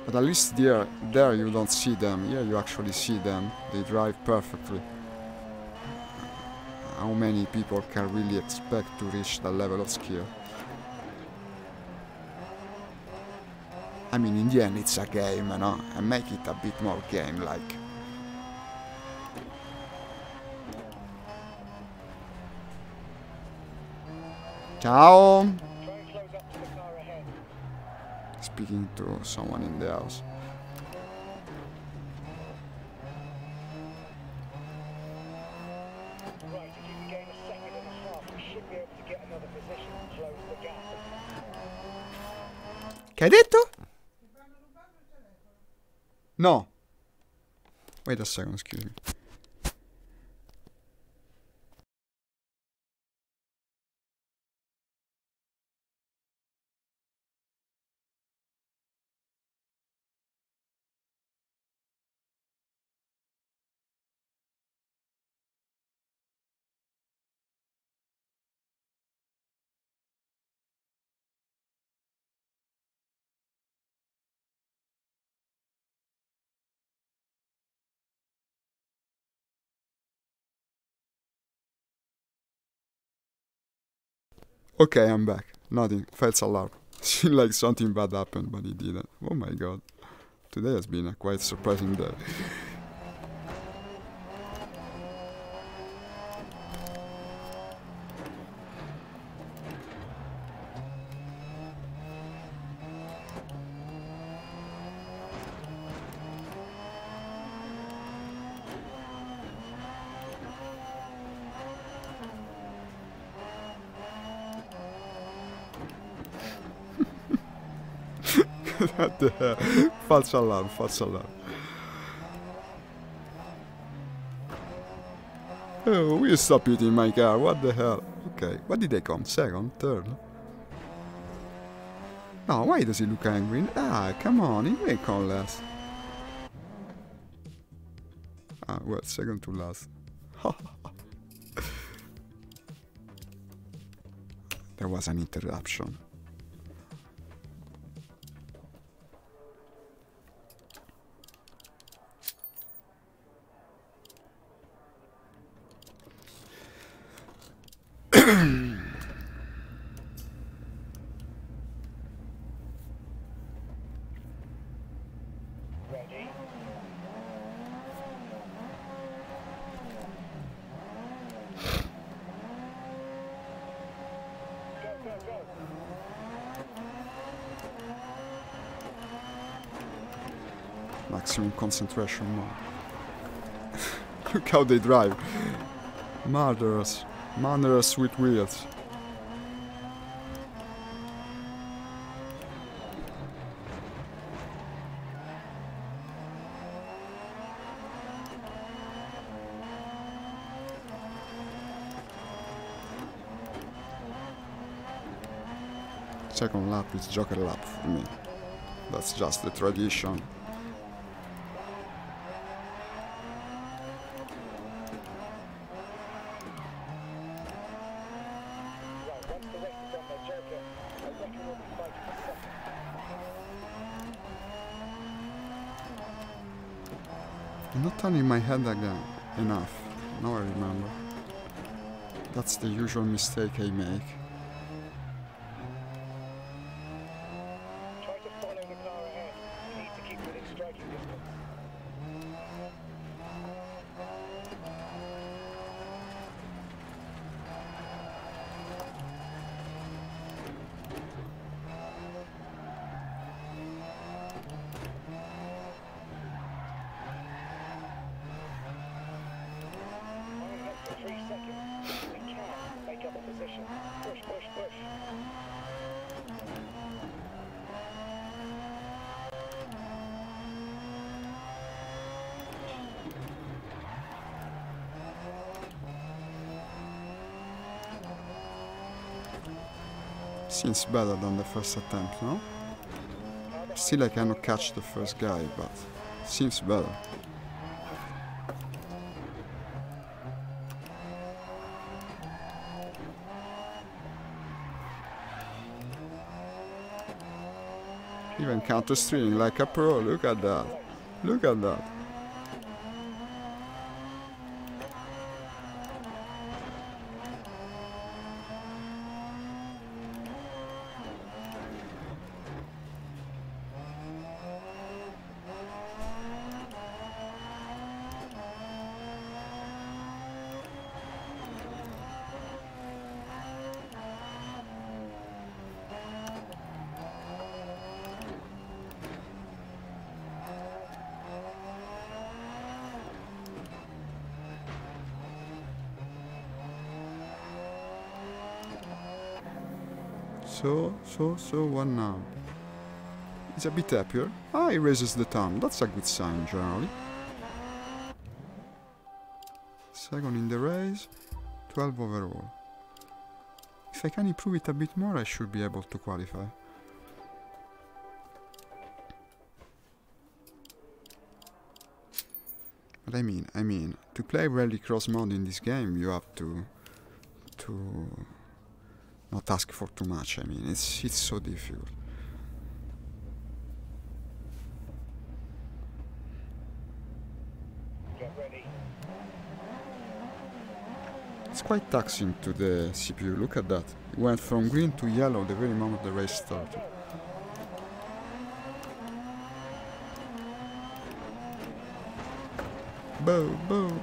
But at least there you don't see them. Here you actually see them. They drive perfectly. How many people can really expect to reach that level of skill? I mean, in the end, it's a game, you know, and make it a bit more game-like. Ciao! Speaking to someone in the house. Right, if you can gain a second and a half, we should be able to get another position and close the gap. Che hai detto? No. Wait a second, excuse me. Okay, I'm back. Nothing. False alarm. Seemed like something bad happened, but it didn't. Oh my god. Today has been a quite surprising day. What the hell? False alarm, false alarm. Oh, will you stop eating my car? What the hell? Okay, what did they come? Second? Third? No, why does he look angry? Ah, come on, he may call less. Ah, well, second to last. There was an interruption. Ready? Go, go, go. Maximum concentration mode. Look how they drive. Murderers. Murderers with wheels. Second lap is Joker lap for me. That's just the tradition. Right, once the race is on their Joker, I reckon we'll be fighting for second. I'm not turning my head again enough. Now I remember. That's the usual mistake I make. Try to follow the car ahead. You need to keep within striking distance. Only less than 3 seconds. We can make up a position. Push, push, push. Seems better than the first attempt, no? Still I cannot catch the first guy, but seems better. Even counter steering like a pro, look at that. Look at that. So, what now? He's a bit happier. Ah, he raises the tongue. That's a good sign, generally. Second in the race, 12 overall. If I can improve it a bit more, I should be able to qualify. But I mean, to play rallycross mode in this game, you have to not ask for too much. I mean, it's so difficult. Get ready. It's quite taxing to the CPU. Look at that. It went from green to yellow the very moment the race started. Boo, boo.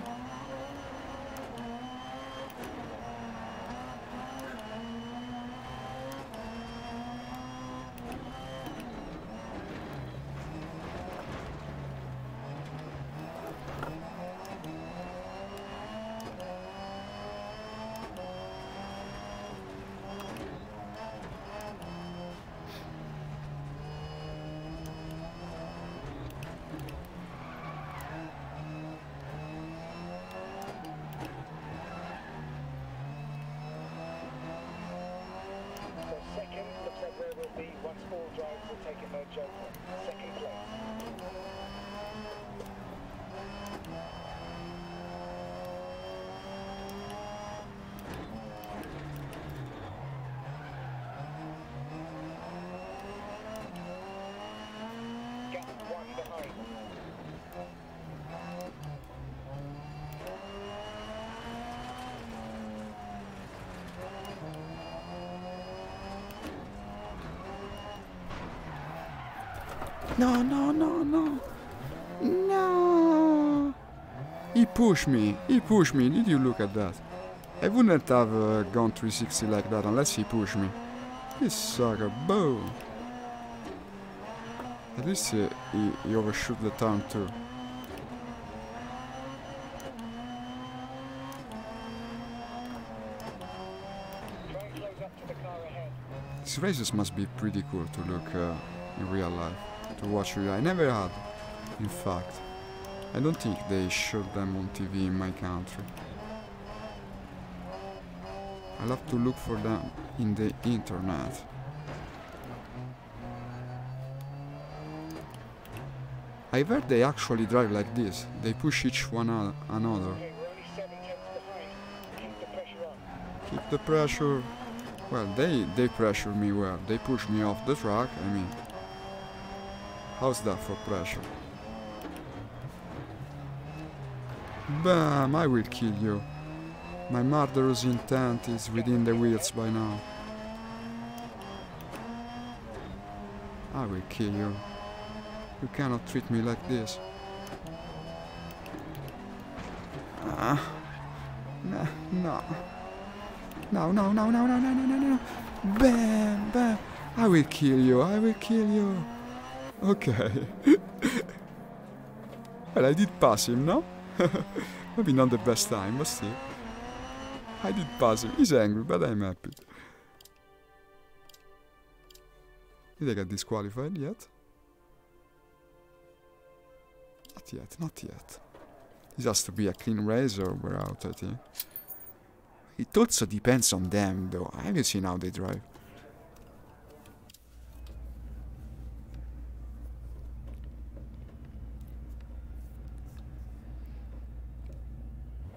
No, no, no, no. No. He pushed me. He pushed me. Did you look at that? I wouldn't have gone 360 like that unless he pushed me. This sucker. Boom. At least he overshoot the turn too. Try and close up to the car ahead. These races must be pretty cool to look in real life. To watch real. I never had, in fact. I don't think they showed them on TV in my country. I'll have to look for them in the internet. I've heard they actually drive like this. They push each one another. Okay, we're only 7 tenths behind. Keep the pressure on. Keep the pressure. Well, they pressure me well. They push me off the track. I mean, how's that for pressure? Bam! I will kill you. My murderous intent is within the wheels by now. I will kill you. You cannot treat me like this. No, no. No, no, no, no, no, no, no, no, no. Bam, bam. I will kill you, I will kill you. Okay. Well, I did pass him, no? Maybe not the best time, but still. I did pass him. He's angry, but I'm happy. Did I get disqualified yet? Not yet, not yet. This has to be a clean race or we're out, I think. It also depends on them, though. I haven't seen how they drive.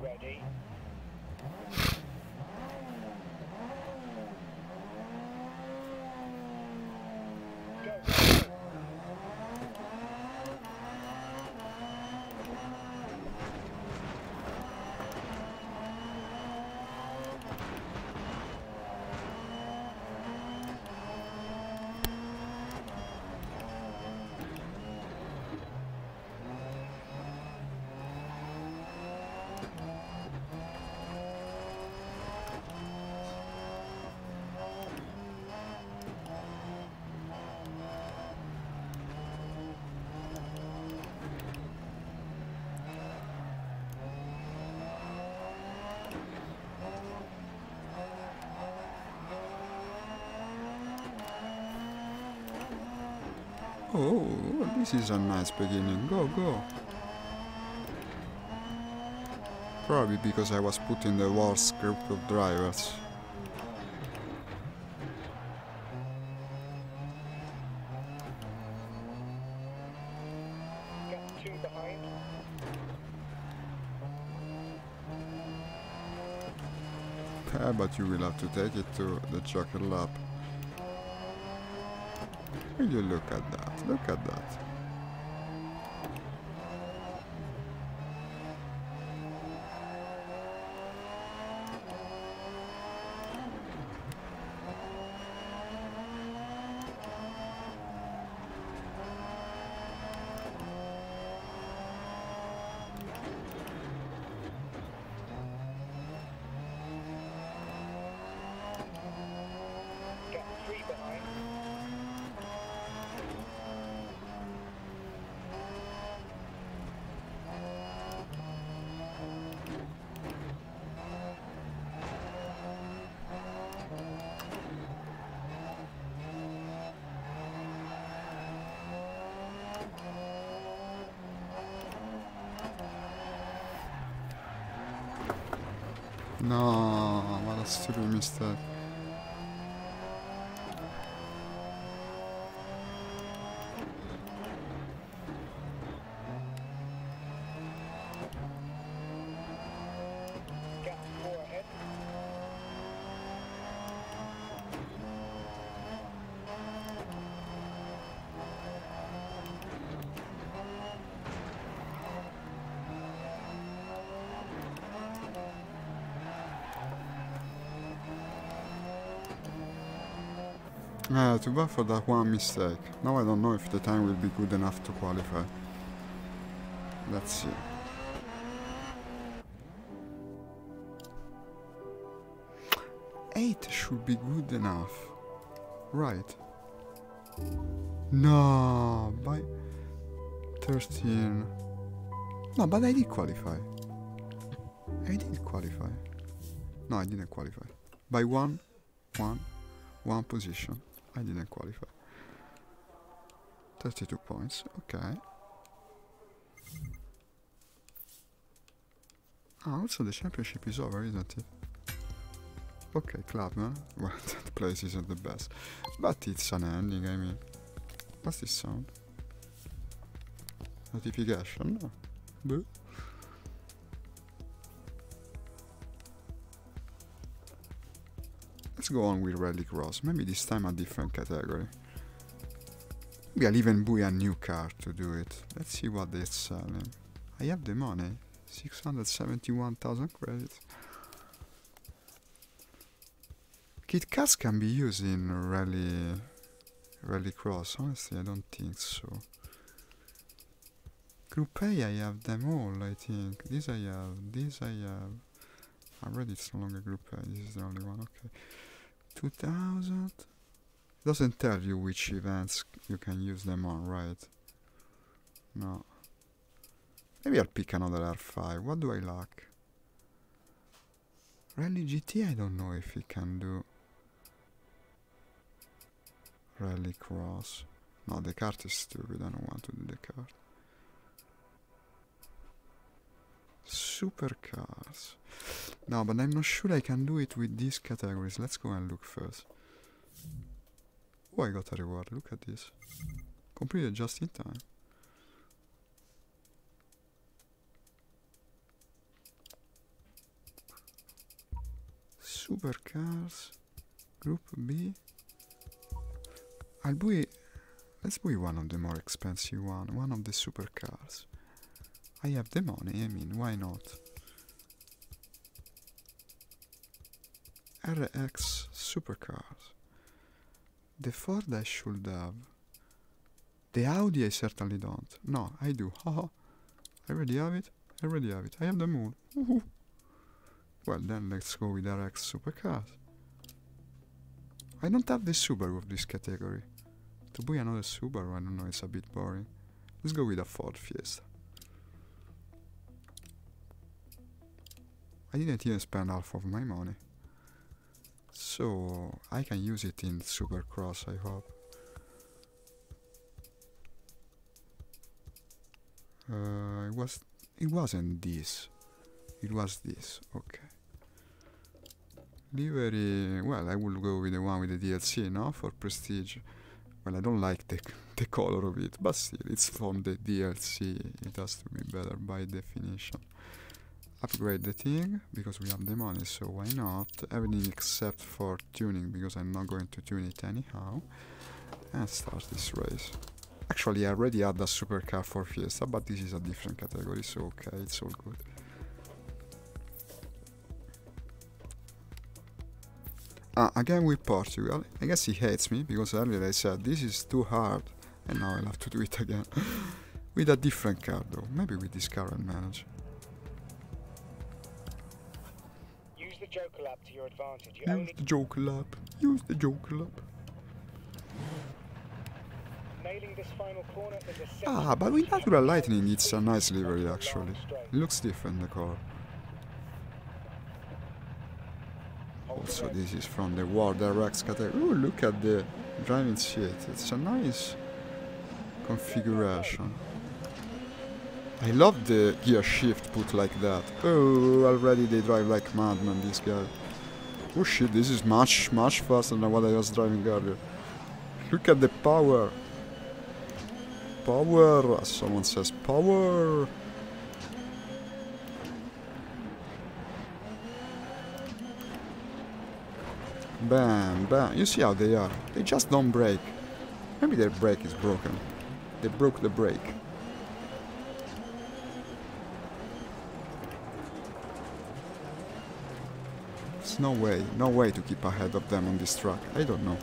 Ready. Oh, this is a nice beginning. Go, go. Probably because I was put in the worst group of drivers. Got 2 behind. But you will have to take it to the jockey lap. Will you look at that? Look at that. Got 3 behind. No, what a stupid mistake. Got 4 ahead. Too bad for that one mistake. Now I don't know if the time will be good enough to qualify. Let's see. Eight should be good enough. Right. No, by 13. No, but I did qualify. I did qualify. No, I didn't qualify. By one position. I didn't qualify. 32 points, okay. Ah, also the championship is over, isn't it? Okay, Clubman. Well, that place isn't the best. But it's an ending, I mean. What's this sound? Notification? No. Boo. Let's go on with Rallycross. Maybe this time a different category. Maybe I'll even buy a new car to do it. Let's see what they're selling. I have the money. 671,000 credits. Kit Kats can be used in Rallycross. Honestly, I don't think so. Group A, I have them all, I think. This I have. This I have. Already it's no longer Group A. This is the only one. Okay. 2000. Doesn't tell you which events you can use them on, right? No. Maybe I'll pick another R5. What do I lack? Rally GT, I don't know if it can do Rallycross. No, the kart is stupid. I don't want to do the kart. Supercars. No, but I'm not sure I can do it with these categories. Let's go and look first. Oh, I got a reward. Look at this. Completed just in time. Supercars. Group B. Let's buy one of the more expensive one of the supercars. I have the money, I mean, why not? RX supercars. The Ford I should have. The Audi I certainly don't. No, I do. Haha. I already have it. I already have it. I have the moon. Well, then let's go with RX supercars. I don't have the Subaru of this category. To buy another Subaru, I don't know, it's a bit boring. Let's go with a Ford Fiesta. I didn't even spend half of my money. So, I can use it in Supercross, I hope. It wasn't this. It was this, okay. Livery, well, I will go with the one with the DLC, no? For Prestige. Well, I don't like the color of it, but still, it's from the DLC. It has to be better by definition. Upgrade the thing, because we have the money, so why not? Everything except for tuning, because I'm not going to tune it anyhow. And start this race. Actually, I already had a supercar for Fiesta, but this is a different category, so okay, it's all good. Again with Portugal. I guess he hates me, because earlier I said this is too hard, and now I'll have to do it again. With a different car though, maybe with this car I'll manage. Use the Joker lap to your advantage. Use the Joker lap. Use the Joker lap. Nailing this final corner is essential. Ah, but with natural lighting it's a nice livery actually. It looks different, the car. Also, this is from the World RX category. Ooh, look at the driving seat. It's a nice configuration. I love the gear shift put like that. Oh, already they drive like madmen, these guys. Oh shit, this is much faster than what I was driving earlier. Look at the power. Power, as someone says, power. Bam, bam. You see how they are. They just don't brake. Maybe their brake is broken. They broke the brake. There's no way to keep ahead of them on this track. I don't know.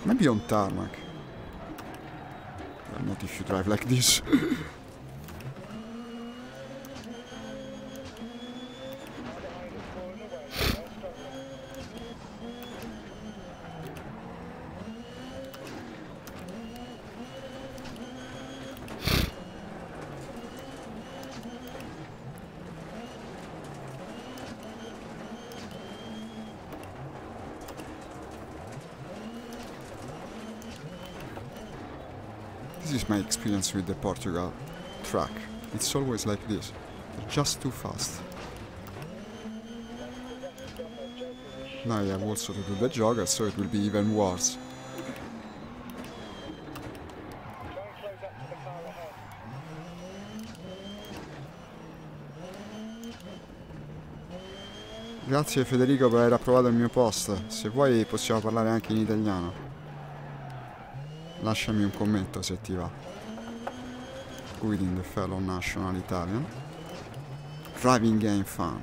Maybe on tarmac. Well, not if you drive like this. This is my experience with the Portugal track. It's always like this. They're just too fast. Now I have also to do the jogger, so it will be even worse. Grazie Federico per aver approvato il mio post. Se vuoi possiamo parlare anche in italiano. Lasciami un commento se ti va. Guiding the fellow national Italian. Driving game fun.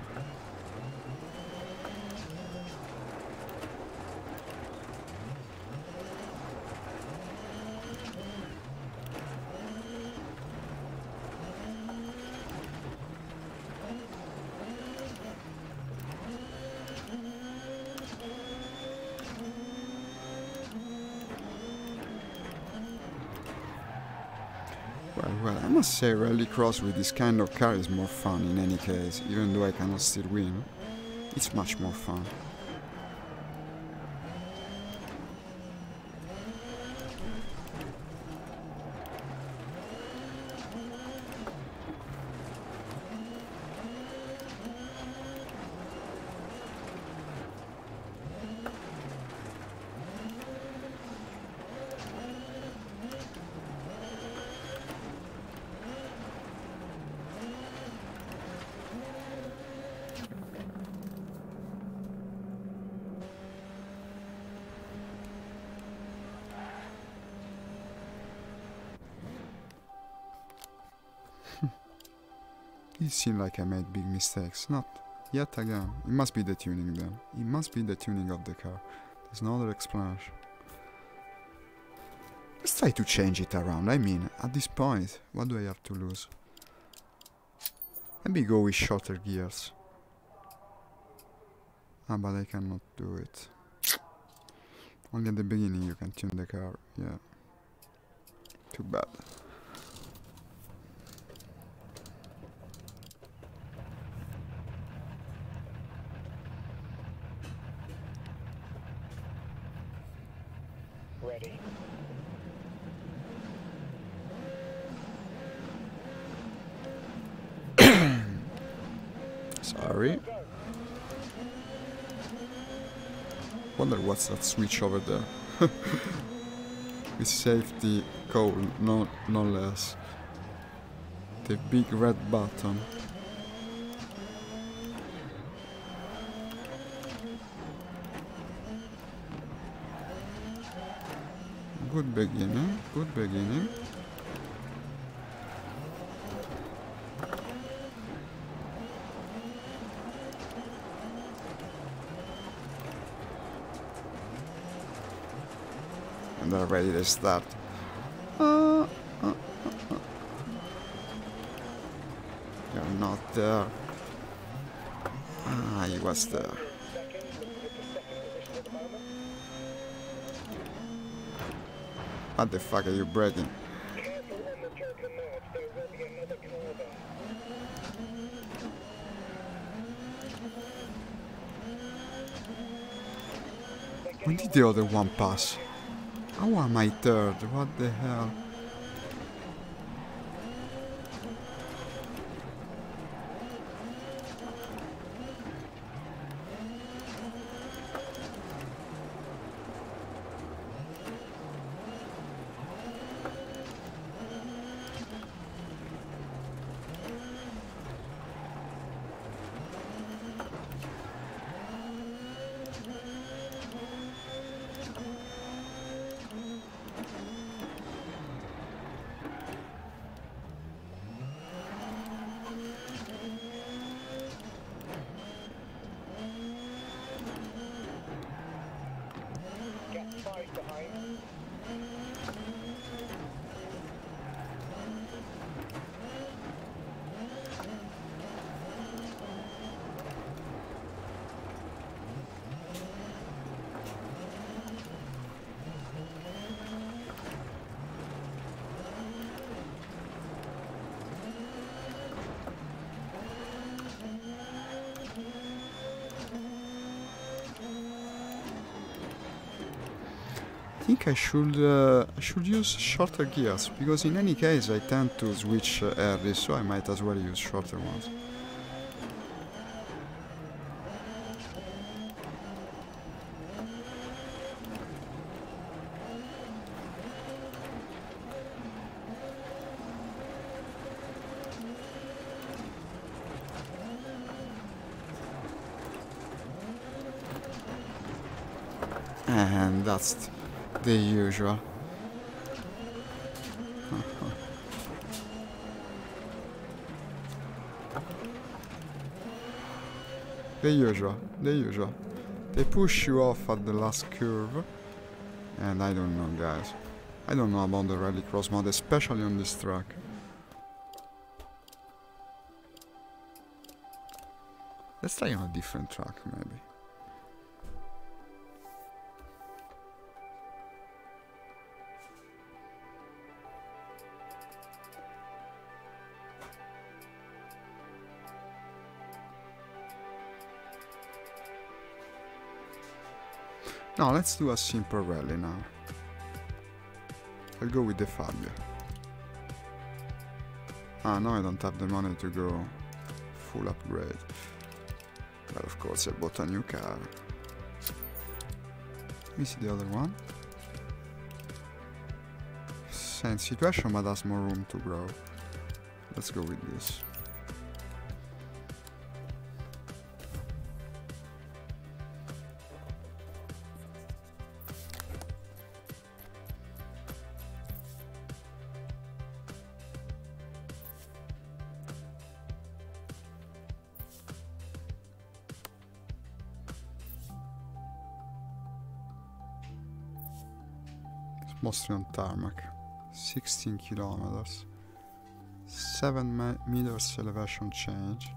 Well, I must say rallycross with this kind of car is more fun in any case, even though I cannot still win. It's much more fun. It seemed like I made big mistakes. Not yet again. It must be the tuning then. It must be the tuning of the car. There's no other explanation. Let's try to change it around. I mean, at this point, what do I have to lose? Maybe go with shorter gears. Ah, but I cannot do it. Only at the beginning you can tune the car. Yeah. Too bad. Ready. Sorry. Wonder what's that switch over there. With safety code, no less. The big red button. Good beginning, good beginning. And they're ready to start. You're not there. Ah, he was there. What the fuck are you braking? Careful on the joker merge, there will be another car there. When did the other one pass? How am I third? What the hell? think I should use shorter gears, because in any case I tend to switch early, so I might as well use shorter ones. And that's the usual. The usual. They push you off at the last curve. And I don't know, guys. I don't know about the rallycross mode, especially on this track. Let's try on a different track, maybe. No, let's do a simple rally now. I'll go with the Fabio. Ah, no, I don't have the money to go full upgrade. But of course I bought a new car. Let me see the other one. Same situation, but has more room to grow. Let's go with this. Mostly on tarmac. 16 kilometers. 7 meters elevation change.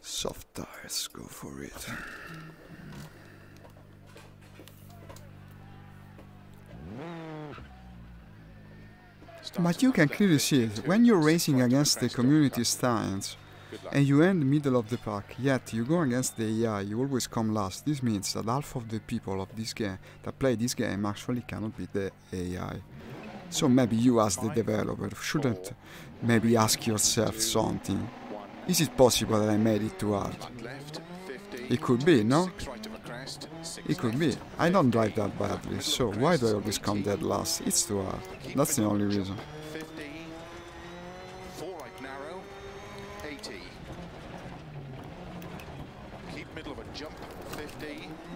Soft tires, go for it. But you can clearly see it. When you're racing against the community stands, and you end middle of the pack, yet you go against the AI, you always come last. This means that half of the people of this game that play this game actually cannot beat the AI. So maybe you as the developer shouldn't maybe ask yourself something. Is it possible that I made it too hard? It could be, no? It could be. I don't drive that badly, so why do I always come dead last? It's too hard. That's the only reason.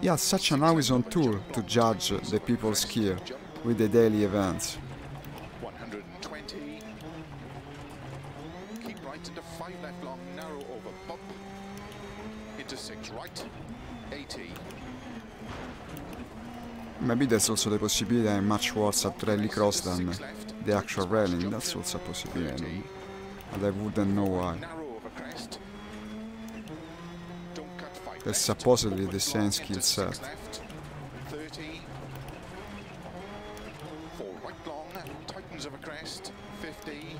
Yeah, such an awesome tool to judge the people's skill with the daily events. 120. Keep right into 5 left long, narrow over bump. Into 6 right. 80. Maybe there's also the possibility I'm much worse at rallycross than the actual rallying. That's also a possibility, but I wouldn't know why. They're supposedly the same skill set. 30. 4 right long, tightens of a crest. 50.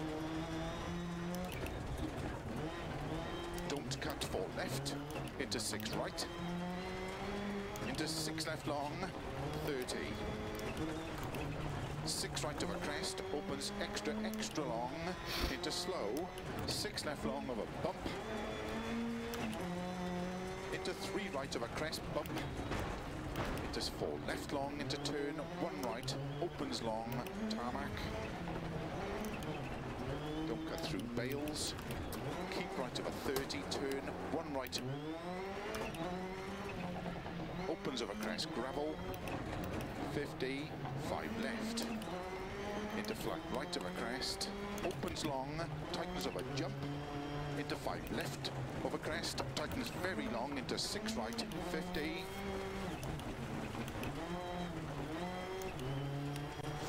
Don't cut 4 left. Into 6 right. Into 6 left long. 30. 6 right of a crest, opens extra long. Into slow. 6 left long of a bump. Into 3 right of a crest, bump. Into 4 left long, into turn, 1 right, opens long, tarmac. Don't cut through bales. Keep right of a 30, turn, 1 right. Opens of a crest, gravel. 50, 5 left. Into flat right of a crest, opens long, tightens of a jump. Into 5 left of a crest, tightens very long, into 6 right, 50.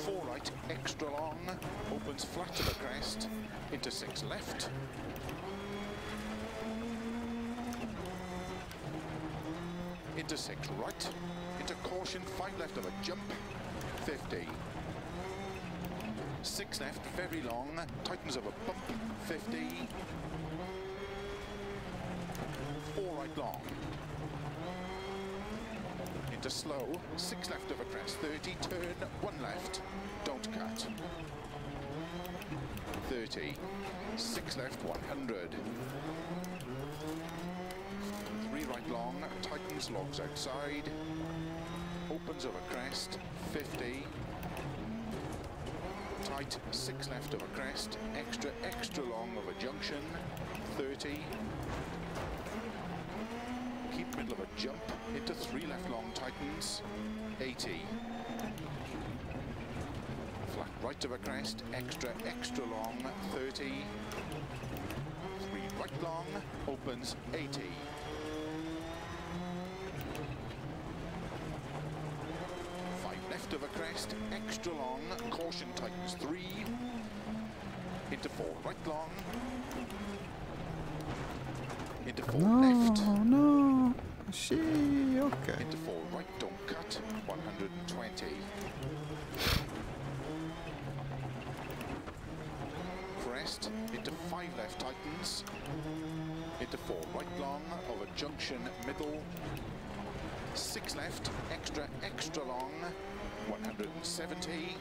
4 right, extra long, opens flat of a crest, into 6 left. Into 6 right, into caution, 5 left of a jump, 50. 6 left, very long, tightens of a bump, 50. 4 right long. into slow, 6 left over crest, 30, turn 1 left, don't cut. 30, 6 left, 100. 3 right long, tightens, logs outside, opens over crest, 50. Tight, 6 left over crest, extra long over junction, 30. Keep middle of a jump, into 3 left long tightens, 80. Flat right of a crest, extra long, 30. 3 right long, opens, 80. Left of a crest, extra long, caution tightens 3. Into 4 right long. Into 4 left. No, see, okay. Into 4 right, don't cut, 120. Crest, into 5 left tightens. Into 4 right long, over junction, middle. 6 left, extra long, 170.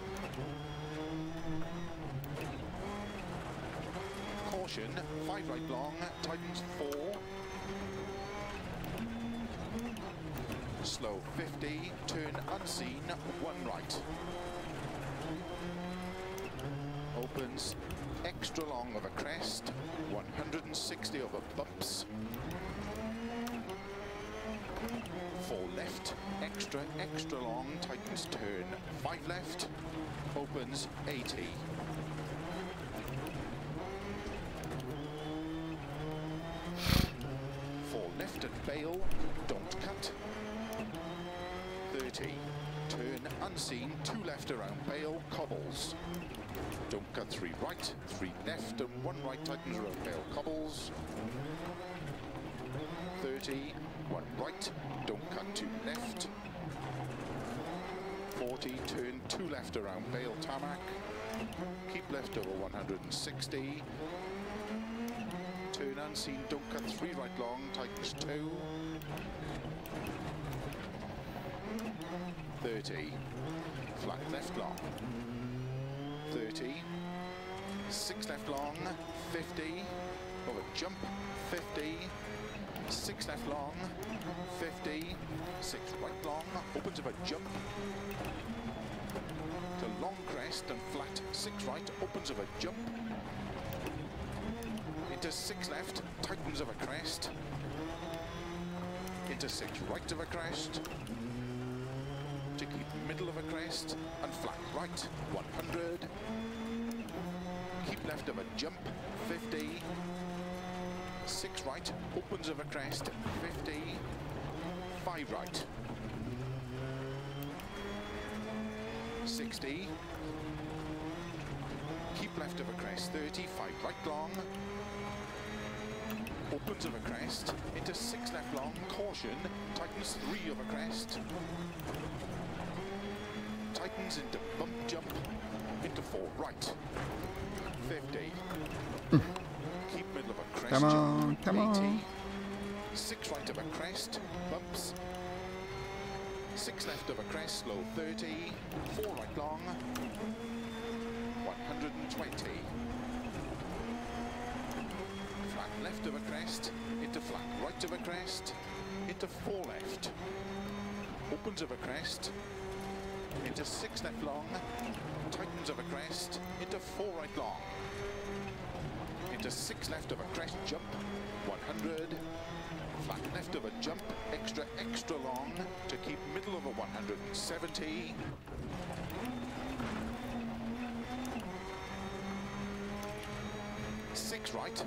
Caution, 5 right long, tightens 4. Slow 50, turn unseen, 1 right. Opens, extra long of a crest, 160 over bumps. 4 left, extra long, tightens turn, 5 left, opens 80. 4 left at bail, don't cut, 30. Turn unseen, 2 left around bail, cobbles. Don't cut 3 right, 3 left and 1 right, tightens around bail, cobbles. 30. 1 right, don't cut 2 left. 40, turn 2 left around bail tarmac. Keep left over 160. Turn unseen, don't cut 3 right long, tightens 2. 30, flat left long. 30, 6 left long, 50, over jump, 50. 6 left long, 50, 6 right long, opens of a jump, to long crest and flat, 6 right, opens of a jump, into 6 left, tightens of a crest, into 6 right of a crest, to keep middle of a crest, and flat right, 100, keep left of a jump, 50, 6 right, opens of a crest, 50, 5 right, 60, keep left of a crest, 30, 5 right long, opens of a crest, into 6 left long, caution, tightens 3 of a crest, tightens into bump jump, into 4 right, 50. Keep middle of a crest, Come on. 80, 6 right of a crest, bumps, 6 left of a crest, slow 30, 4 right long, 120. Flat left of a crest, into flat right of a crest, into 4 left, opens of a crest, into 6 left long, tightens of a crest, into 4 right long. Into 6 left of a crest jump, 100, flat left of a jump, extra long, to keep middle of a 170, 6 right,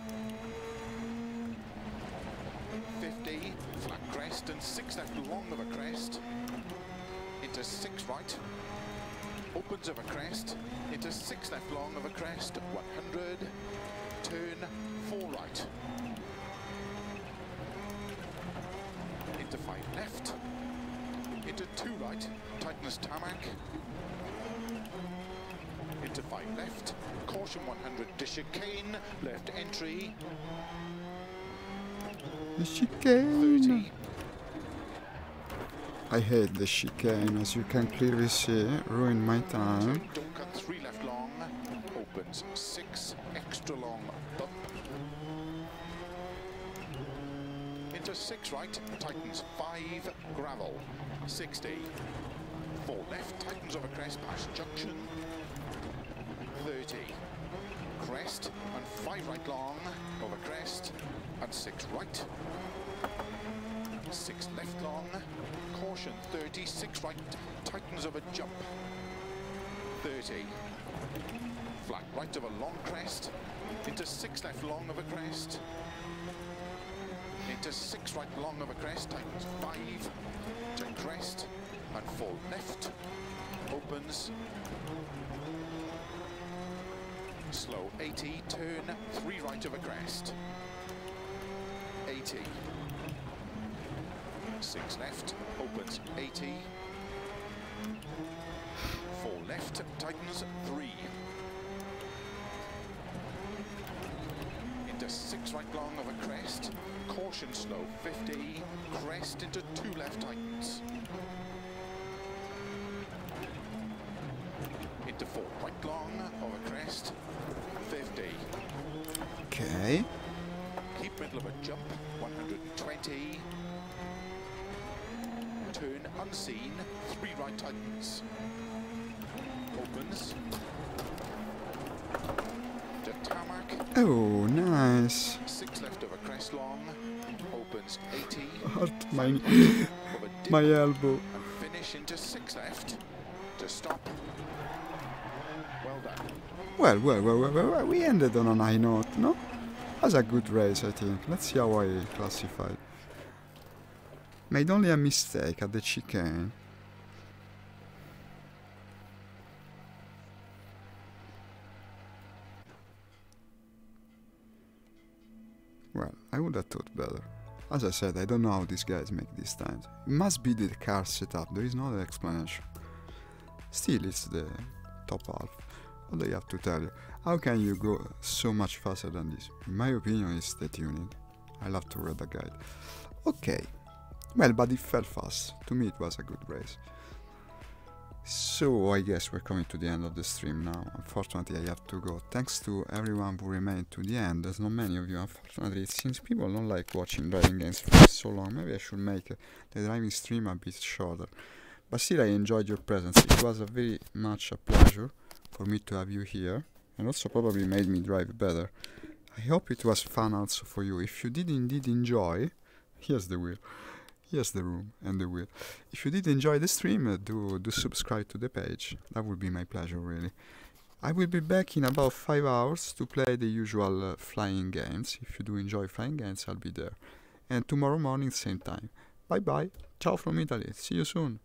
50, flat crest and 6 left long of a crest, into 6 right, opens of a crest, into 6 left long of a crest, 100, turn 4 right, into 5 left, into 2 right, tightness tarmac, into 5 left, caution 100 to chicane, left entry, The chicane. 30, I hate the chicane, as you can clearly see, ruined my time. Don't cut 3 left long, opens 6 extra long bump. Into 6 right, tightens 5 gravel, 60. 4 left, tightens over crest past junction, 30. Crest and 5 right long, over crest, and 6 right. 6 left long, caution 30, 6 right, tightens over jump, 30. Flat right of a long crest, into 6 left long of a crest, into 6 right long of a crest, tightens 5 to crest, and 4 left, opens, slow 80, turn 3 right of a crest, 80. 6 left, opens 80, 4 left, tightens 3, into 6 right long of a crest, caution slow 50, crest into 2 left tightens, into 4 right long of a crest, 50. Okay. Keep middle of a jump, 120. Turn unseen, 3 right tightens. Opens. To tarmac. Oh, nice. 6 left of a crest long. Opens 80. Hurt my, Of a dip, my elbow. and finish into 6 left. To stop. Well done. Well, we ended on a high note, no? That's a good race, I think. Let's see how I classified. Made only a mistake at the chicane. Well, I would have thought better. As I said, I don't know how these guys make these times. It must be the car setup, there is no other explanation. Still, it's the top half. What do I have to tell you? How can you go so much faster than this? In my opinion, it's the tuning. I'll have to read the guide. Okay. Well, but it felt fast. To me, it was a good race. So, I guess we're coming to the end of the stream now. Unfortunately, I have to go. Thanks to everyone who remained to the end. There's not many of you, unfortunately. It seems people don't like watching driving games for so long. Maybe I should make the driving stream a bit shorter. But still, I enjoyed your presence. It was a very much a pleasure for me to have you here. And also probably made me drive better. I hope it was fun also for you. If you did indeed enjoy... Here's the wheel. Here's the room and the wheel. If you did enjoy the stream, do subscribe to the page. That would be my pleasure, really. I will be back in about 5 hours to play the usual flying games. If you do enjoy flying games, I'll be there. And tomorrow morning, same time. Bye bye. Ciao from Italy. See you soon.